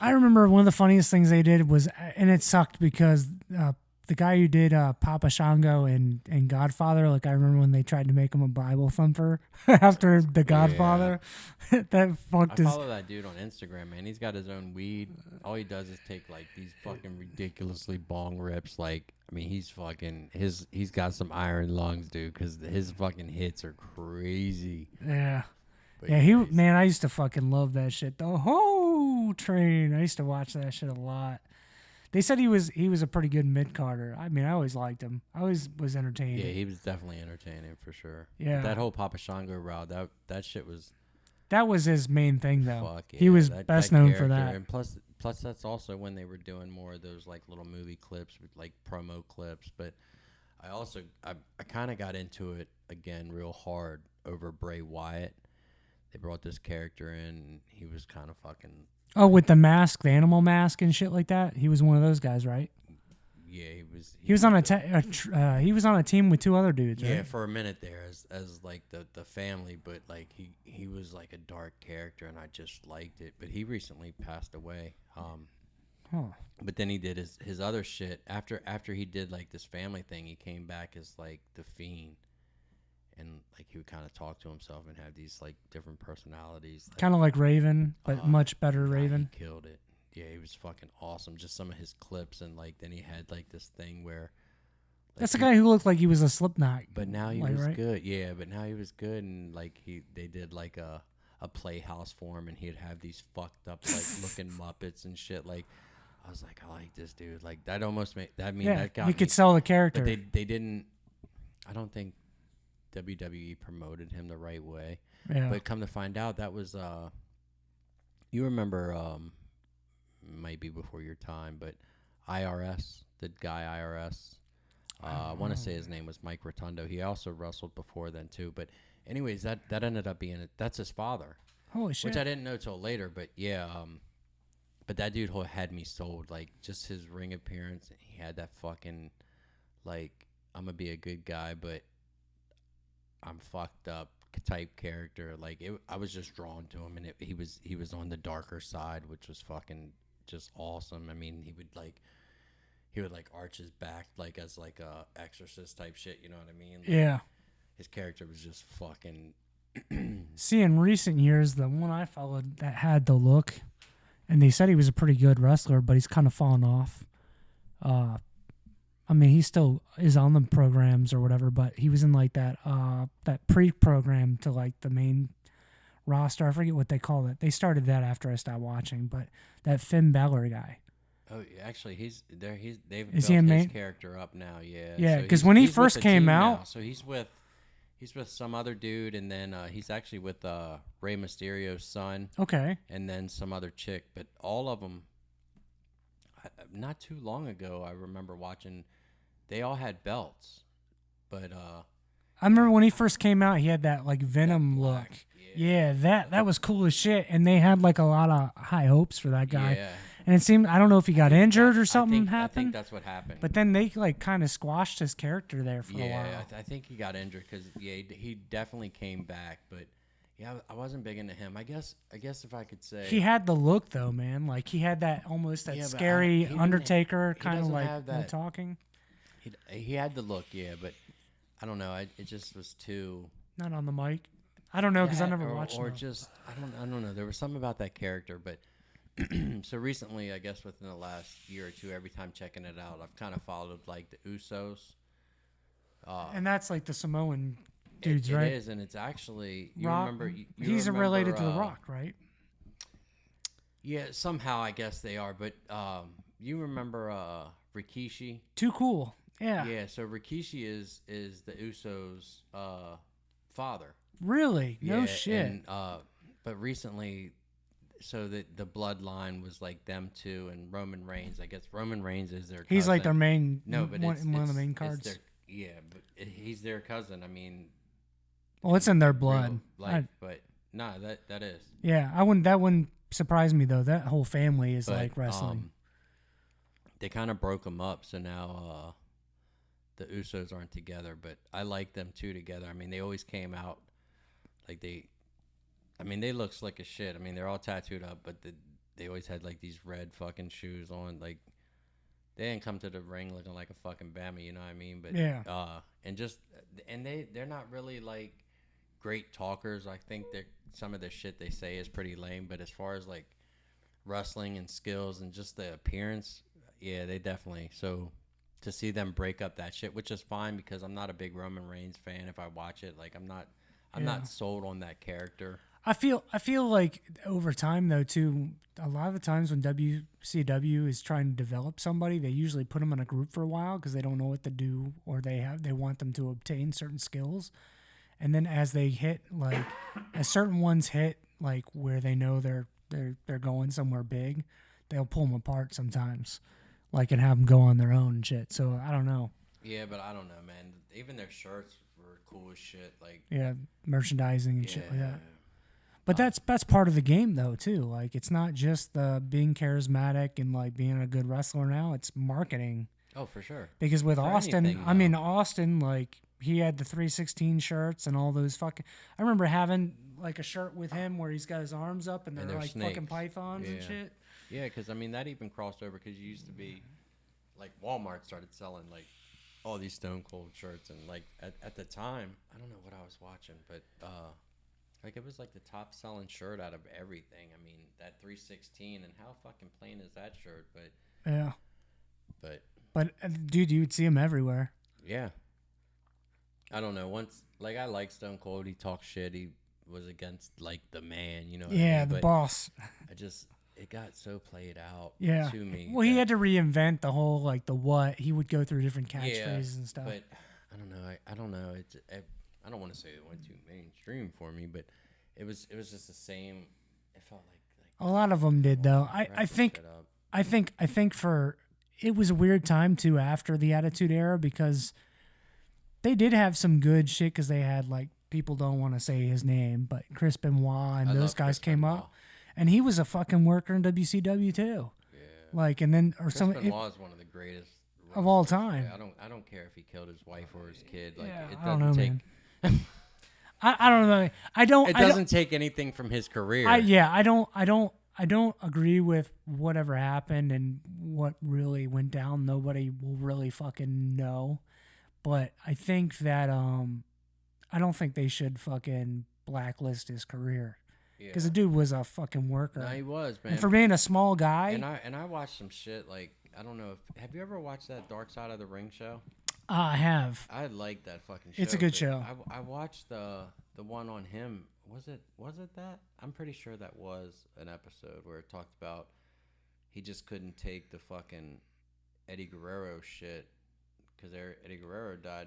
I remember one of the funniest things they did was, and it sucked because the guy who did Papa Shango and Godfather, like I remember when they tried to make him a Bible thumper after the Godfather, that I fucked his. follow that dude on Instagram, man. He's got his own weed. All he does is take like these fucking ridiculously bong rips. Like, I mean, he's got some iron lungs, dude, because his fucking hits are crazy. Yeah. But Yeah, man, I used to fucking love that shit. The whole train. I used to watch that shit a lot. They said he was a pretty good mid-carder. I mean, I always liked him. I always was entertained. Yeah, he was definitely entertaining for sure. Yeah. But that whole Papa Shango route, that shit was That was his main thing, though. fuck. Yeah, He was that best known for character. that. And plus that's also when they were doing more of those like little movie clips, with like promo clips. But I kind of got into it again real hard over Bray Wyatt. They brought this character in, and he was kind of fucking. Oh, with the mask, the animal mask and shit like that. He was one of those guys, right? Yeah, he was. He was on he was on a team with two other dudes, Yeah, right? for a minute there, as like the family, but like he was like a dark character, and I just liked it. But he recently passed away. Huh. But then he did his other shit after he did like this family thing. He came back as like the Fiend. And like he would kind of talk to himself and have these like different personalities. Like, Kind of like Raven, but much better God, Raven. he killed it. Yeah, he was fucking awesome. Just some of his clips, and like then he had like this thing where. Like, That's the guy who looked like he was a Slipknot. But now he like, was right? good. Yeah, but now he was good, and like they did like a playhouse for him, and he'd have these fucked up like looking Muppets and shit. Like I was like, I like this dude. Like that almost made that mean Yeah, that got he me. could sell the character. But they didn't. I don't think WWE promoted him the right way. Yeah. But come to find out, that was you remember might be before your time, but IRS, the guy IRS. I want to say his name was Mike Rotundo. He also wrestled before then too. But anyways, that ended up being it. That's his father, Holy shit. which I didn't know till later. But yeah, but that dude had me sold. Like just his ring appearance, he had that fucking like I'm gonna be a good guy, but I'm fucked up type character. Like I was just drawn to him, and he was on the darker side, which was fucking just awesome. I mean, he would like arch his back like as like a exorcist type shit. You know what I mean? Like, Yeah. his character was just fucking. See, in recent years, the one I followed that had the look, and they said he was a pretty good wrestler, but he's kind of fallen off. I mean, he still is on the programs or whatever, but he was in like that pre-program to like the main roster. I forget what they call it. They started that after I stopped watching, but that Finn Balor guy. Oh, actually, they've Is built he a his main? character up now. Yeah. Yeah, So 'cause when he he's with first the came team out- now. So he's with some other dude, and then he's actually with Rey Mysterio's son. Okay. And then some other chick, but all of them. Not too long ago, I remember watching. They all had belts, but I remember when he first came out, he had that like Venom that look. black, Yeah, that was cool as shit, and they had like a lot of high hopes for that guy. Yeah, And it seemed, I don't know if he got injured or something I think happened, that's what happened. but then they like kind of squashed his character there for a yeah, while. I think he got injured because he definitely came back, but yeah, I wasn't big into him. I guess if I could say He had the look though, man. Like he had that almost that Yeah, but scary he didn't- Undertaker he kind of doesn't like have no that- talking. he had the look, yeah, but I don't know. It just was too. Not on the mic. I don't know because I that, never or, watched or them. just I don't know. There was something about that character, but so recently, I guess within the last year or two, every time checking it out, I've kind of followed like the Usos. And that's like the Samoan dudes, It right? is, and it's actually you Rock. remember. You He's remember, related to the Rock, right? Yeah, somehow I guess they are, but you remember Rikishi? Too cool. Yeah. Yeah. So Rikishi is the Usos' father. Really? No Yeah, shit. and but recently, so the bloodline was like them two and Roman Reigns. I guess Roman Reigns is their cousin. He's like their main. No, but one, it's one of the main it's cards. but he's their cousin. I mean, Well, it's in their blood. but no, that is. Yeah, I wouldn't. That wouldn't surprise me though. That whole family is like wrestling. They kind of broke them up, so now the Usos aren't together. But I like them two together. I mean, they always came out like I mean, they look slick as shit. I mean, they're all tattooed up, but they always had like these red fucking shoes on. Like they didn't come to the ring looking like a fucking Bama, you know what I mean? But yeah, and they're not really like great talkers. I think that some of the shit they say is pretty lame, but as far as like wrestling and skills and just the appearance, yeah, they definitely. So to see them break up that shit, which is fine because I'm not a big Roman Reigns fan. If I watch it, like I'm not sold on that character. I feel like over time though too. A lot of the times when WCW is trying to develop somebody, they usually put them in a group for a while because they don't know what to do or they want them to obtain certain skills. And then as they hit like as certain ones hit like where they know they're going somewhere big, they'll pull them apart sometimes, like and have them go on their own and shit. So I don't know. Yeah, but I don't know, man. Even their shirts were cool as shit. Like merchandising and shit like that. But that's part of the game though too. Like it's not just the being charismatic and like being a good wrestler now. It's marketing. Oh, for sure. Because with for Austin, anything, Austin like he had the 316 shirts and all those fucking. I remember having like a shirt with him where he's got his arms up and they're like snakes. fucking pythons and shit. Yeah, because I mean that even crossed over because you used to be like Walmart started selling like all these Stone Cold shirts and like at the time I don't know what I was watching, but like it was like the top selling shirt out of everything. I mean that 316 and how fucking plain is that shirt? But yeah, but dude, you would see him everywhere. Yeah. I don't know. Once, like, I like Stone Cold. He talked shit. He was against, like, the man, you know what I mean? The but boss. it got so played out to me. Well, he had to reinvent the whole, like, the what. He would go through different catchphrases and stuff. But, I don't know. I don't know. I don't want to say it went too mainstream for me, but it was just the same. It felt like a lot of them did, though. I think it was a weird time, too, after the Attitude Era because they did have some good shit because they had, like, people don't want to say his name, but Chris Benoit and those guys came up. And he was a fucking worker in WCW, too. Yeah. Like, and then, or Chris some. Benoit is one of the greatest of all time. I don't care if he killed his wife or his kid. Like, it I don't know, take. Man. I don't know. It doesn't take anything from his career. I don't agree with whatever happened and what really went down. Nobody will really fucking know. But I think that I don't think they should fucking blacklist his career because the dude was a fucking worker. No, he was, man. And for being a small guy, and I watched some shit like I don't know. Have you ever watched that Dark Side of the Ring show? I have. I like that fucking show. It's a good show. I watched the one on him. Was it that? I'm pretty sure that was an episode where it talked about he just couldn't take the fucking Eddie Guerrero shit because Eddie Guerrero died,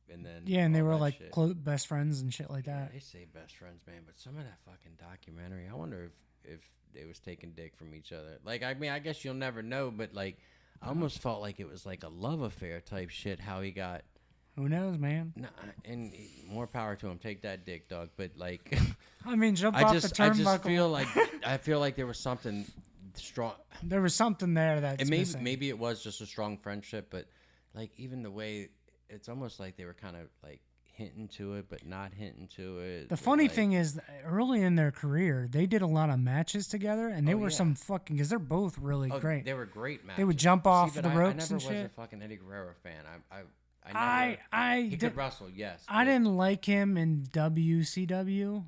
and then and they were like best friends and shit like that. They say best friends, man, but some of that fucking documentary, I wonder if they was taking dick from each other. Like, I mean, I guess you'll never know, but like, I almost felt like it was like a love affair type shit. How he got. Who knows, man? Nah, and more power to him. Take that dick, dog. But like, I mean, jump off the turnbuckle. I feel like there was something strong. There was something there that maybe it was just a strong friendship, but like even the way it's almost like they were kind of like hinting to it, but not hinting to it. The funny thing is, early in their career, they did a lot of matches together, and they were some fucking because they're both really great. They were great matches. They would jump off the ropes and shit. I never was a fucking Eddie Guerrero fan. He could wrestle, yes. I didn't like him in WCW,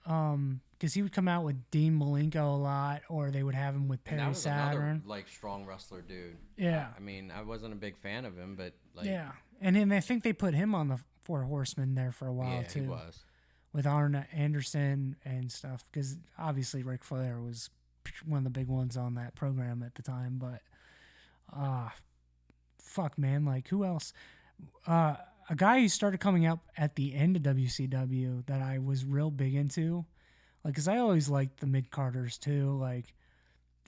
because he would come out with Dean Malenko a lot, or they would have him with Perry Saturn. Another, like, strong wrestler dude. Yeah. I mean, I wasn't a big fan of him, but like. Yeah, and then I think they put him on the Four Horsemen there for a while too. Yeah, he was. With Arn Anderson and stuff, because obviously Ric Flair was one of the big ones on that program at the time, but Fuck, man. Like, who else? A guy who started coming up at the end of WCW that I was real big into, like, because I always liked the mid-carders too, like,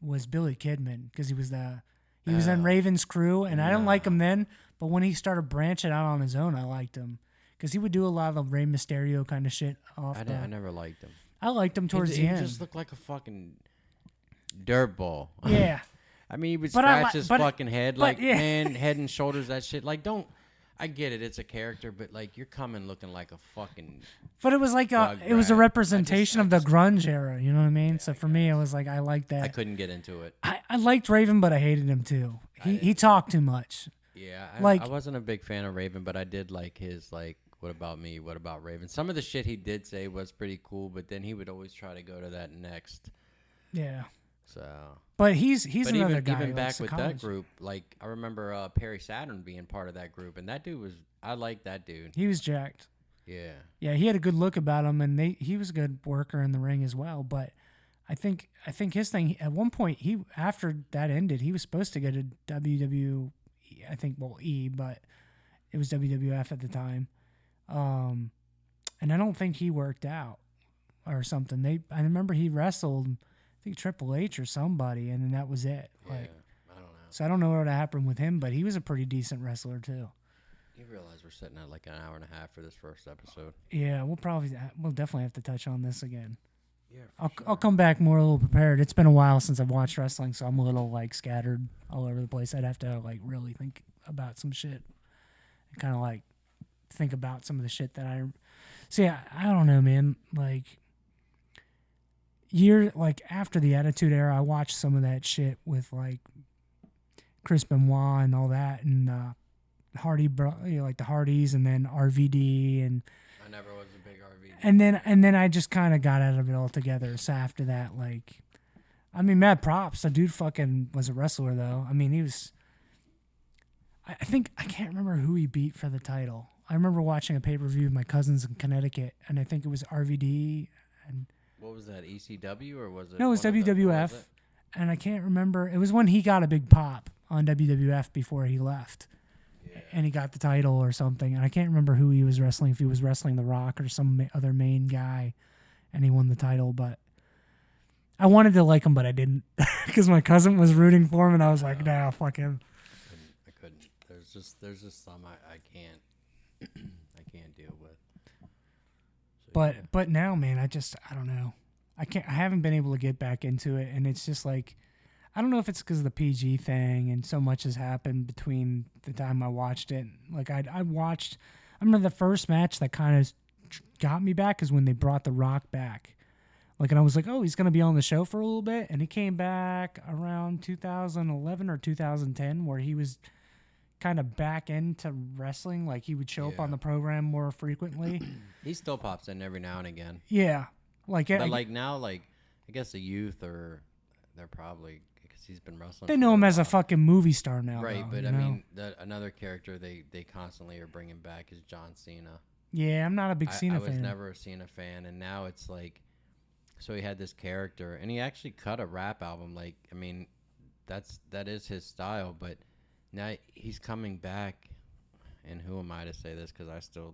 was Billy Kidman, because he was in Oh, Raven's crew, and I didn't like him no. then, but when he started branching out on his own, I liked him. Because he would do a lot of the Rey Mysterio kind of shit I never liked him. I liked him towards the He end. just looked like a fucking dirtball. Yeah. I mean, he would But I scratch li- his but- fucking head, but like, yeah. man, head and shoulders, that shit. Like, don't. I get it, it's a character, but like, you're coming looking like a fucking. But it was like Drug it was a rat. representation I of the just- grunge era, you know what I mean? Yeah, So I for me, it guess. was like I liked I that. couldn't get into it. I liked Raven, but I hated him too. He talked too much. Yeah, Like- I wasn't a big fan of Raven, but I did like his like, what about me? What about Raven? Some of the shit he did say was pretty cool, but then he would always try to go to that next. Yeah. So, But he's but another even guy. even who back likes the with that college. group, like I remember Perry Saturn being part of that group, and that dude was I like that dude. He was jacked. Yeah, Yeah, he had a good look about him, and he was a good worker in the ring as well. But I think his thing at one point after that ended, he was supposed to go to WW, I think E, but it was WWF at the time, and I don't think he worked out or something. I remember he wrestled, I think Triple H or somebody, and then that was it. yeah. Like, I don't know. so I don't know what happened with him, but he was a pretty decent wrestler too. You realize we're sitting at like an hour and a half for this first episode. Yeah, we'll definitely have to touch on this again. Yeah, I'll come back more a little prepared. It's been a while since I've watched wrestling, so I'm a little like scattered all over the place. I'd have to like really think about some shit and kind of like think about some of the shit that I see. I don't know, man. Like after the Attitude Era, I watched some of that shit with like Chris Benoit and all that, and like the Hardys, and then RVD, and I never was a big RV. and then I just kind of got out of it altogether. So after that, like, I mean, mad props. The dude fucking was a wrestler, though. I mean, he was. I think I can't remember who he beat for the title. I remember watching a pay-per-view with my cousins in Connecticut, and I think it was RVD, and What was that? ECW or was it? no, it was one of the- WWF, was it? and I can't remember. It was when he got a big pop on WWF before he left. Yeah. And he got the title or something, and I can't remember who he was wrestling, if he was wrestling The Rock or some other main guy, and he won the title. But I wanted to like him, but I didn't, because my cousin was rooting for him, and I was like, nah, fuck him. I couldn't. There's just some I can't I can't deal with. So, yeah. But now, man, I don't know. I haven't been able to get back into it, and it's just like, I don't know if it's because of the PG thing, and so much has happened between the time I watched it. Like I remember the first match that kind of got me back is when they brought The Rock back. Like, and I was like, oh, he's gonna be on the show for a little bit, and he came back around 2011 or 2010, where he was kind of back into wrestling. Like he would show up Yeah. on the program more frequently. He still pops in every now and again. Yeah, like But like now, like I guess the youth they're probably because he's been wrestling. they for know him as a while. fucking movie star now, Right, though, but you I know? mean, another character they constantly are bringing back is John Cena. Yeah, I'm not a big Cena I was fan. never a Cena fan, and now it's like, so he had this character, and he actually cut a rap album. Like, I mean, that is his style, but now he's coming back, and who am I to say this? Because I still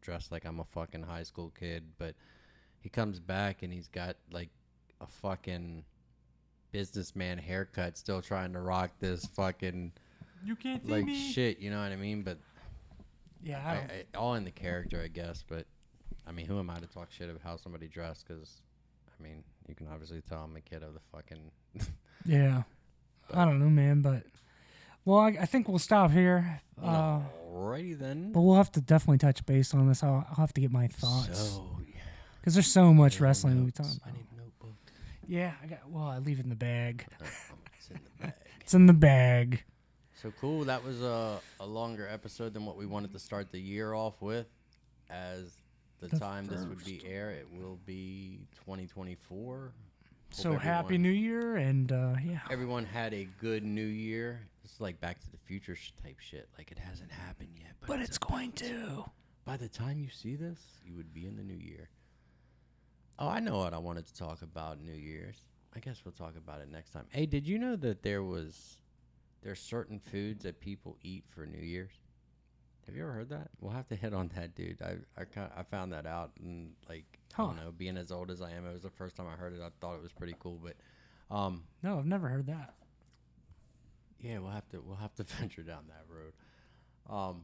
dress like I'm a fucking high school kid, but he comes back and he's got like a fucking businessman haircut, still trying to rock this fucking You can't like shit. You know what I mean? But Yeah, I all in the character, I guess. But I mean, who am I to talk shit of how somebody dressed? Because I mean, you can obviously tell I'm a kid of the fucking. yeah. I don't know, man, but well, I think we'll stop here. Alrighty then. But we'll have to definitely touch base on this. I'll have to get my thoughts So because there's so much I need wrestling we notes. talk I about. need a notebook. Yeah, I leave it in the bag. It's in the bag. It's in the bag. So cool. That was a longer episode than what we wanted to start the year off with. As the time this would be air, it will be 2024. So happy New Year, and yeah. Everyone had a good New Year. This is like Back to the Future type shit. Like it hasn't happened yet, But it's going about to. By the time you see this, you would be in the new year. Oh, I know what I wanted to talk about New Year's. I guess we'll talk about it next time. Hey, did you know that there was there's certain foods that people eat for New Year's. Have you ever heard that? We'll have to hit on that, dude. I found that out, and like I don't know, being as old as I am, it was the first time I heard it. I thought it was pretty cool, but No, I've never heard that. yeah, we'll have to venture down that road.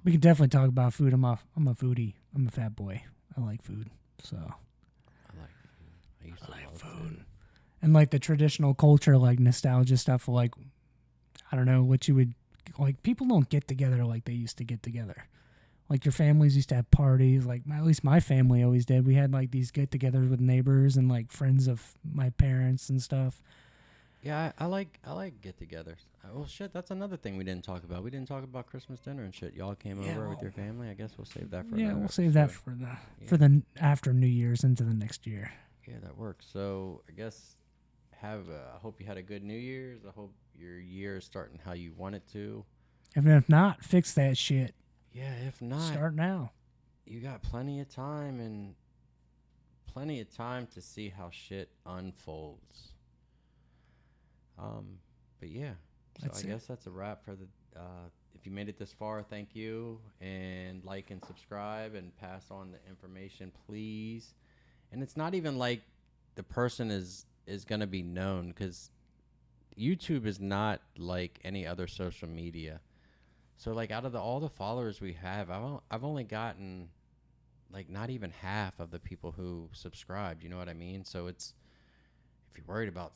We can definitely talk about food. I'm a foodie. I'm a fat boy. I like food. So I like food. I used to love food. And like the traditional culture, like nostalgia stuff, like I don't know what you would like. People don't get together like they used to get together. Like your families used to have parties. Like at least my family always did. We had like these get-togethers with neighbors and like friends of my parents and stuff. Yeah, I like get-togethers. Oh shit, that's another thing we didn't talk about. We didn't talk about Christmas dinner and shit. Y'all came over with your family. I guess we'll save that for. Yeah, another we'll save that episode. for the after New Year's into the next year. Yeah, that works. So I guess I hope you had a good New Year's. I hope your year is starting how you want it to. And if not, fix that shit. Yeah, if not, Start now. you got plenty of time to see how shit unfolds. But yeah, so I guess that's a wrap for the. If you made it this far, thank you, and like and subscribe and pass on the information, please. And it's not even like the person is gonna be known, because YouTube is not like any other social media. So like out of all the followers we have, I've only gotten like not even half of the people who subscribed. You know what I mean? So it's, if you're worried about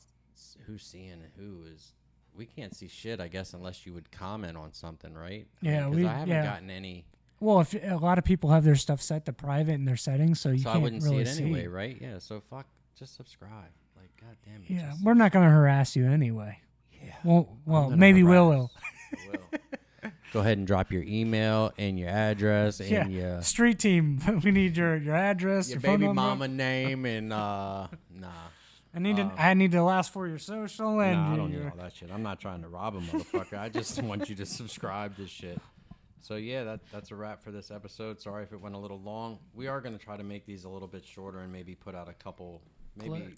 who's seeing and who is, we can't see shit, I guess, unless you would comment on something, right? Yeah, because I haven't gotten any. Well, if a lot of people have their stuff set to private in their settings, so I can't wouldn't really see it anyway, right? Yeah. So just subscribe. Like, god damn it. Yeah, we're not gonna harass you anyway. Yeah. Well, maybe we'll. I will. Go ahead and drop your email and your address and your street team. We need your address, your your phone baby number. mama name, and nah. I need the last for your social and Nah, I don't need all that shit. I'm not trying to rob a motherfucker. I just want you to subscribe to shit. So yeah, that's a wrap for this episode. Sorry if it went a little long. We are gonna try to make these a little bit shorter and maybe put out a couple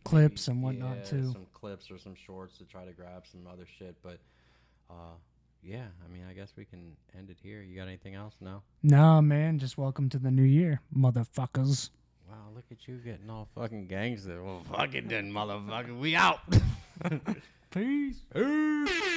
clips and whatnot too. Some clips or some shorts to try to grab some other shit. But yeah, I mean, I guess we can end it here. You got anything else? No? Nah, man. Just welcome to the new year, motherfuckers. Wow, look at you getting all fucking gangster. Well, fucking then, motherfucker. We out. Peace. Peace.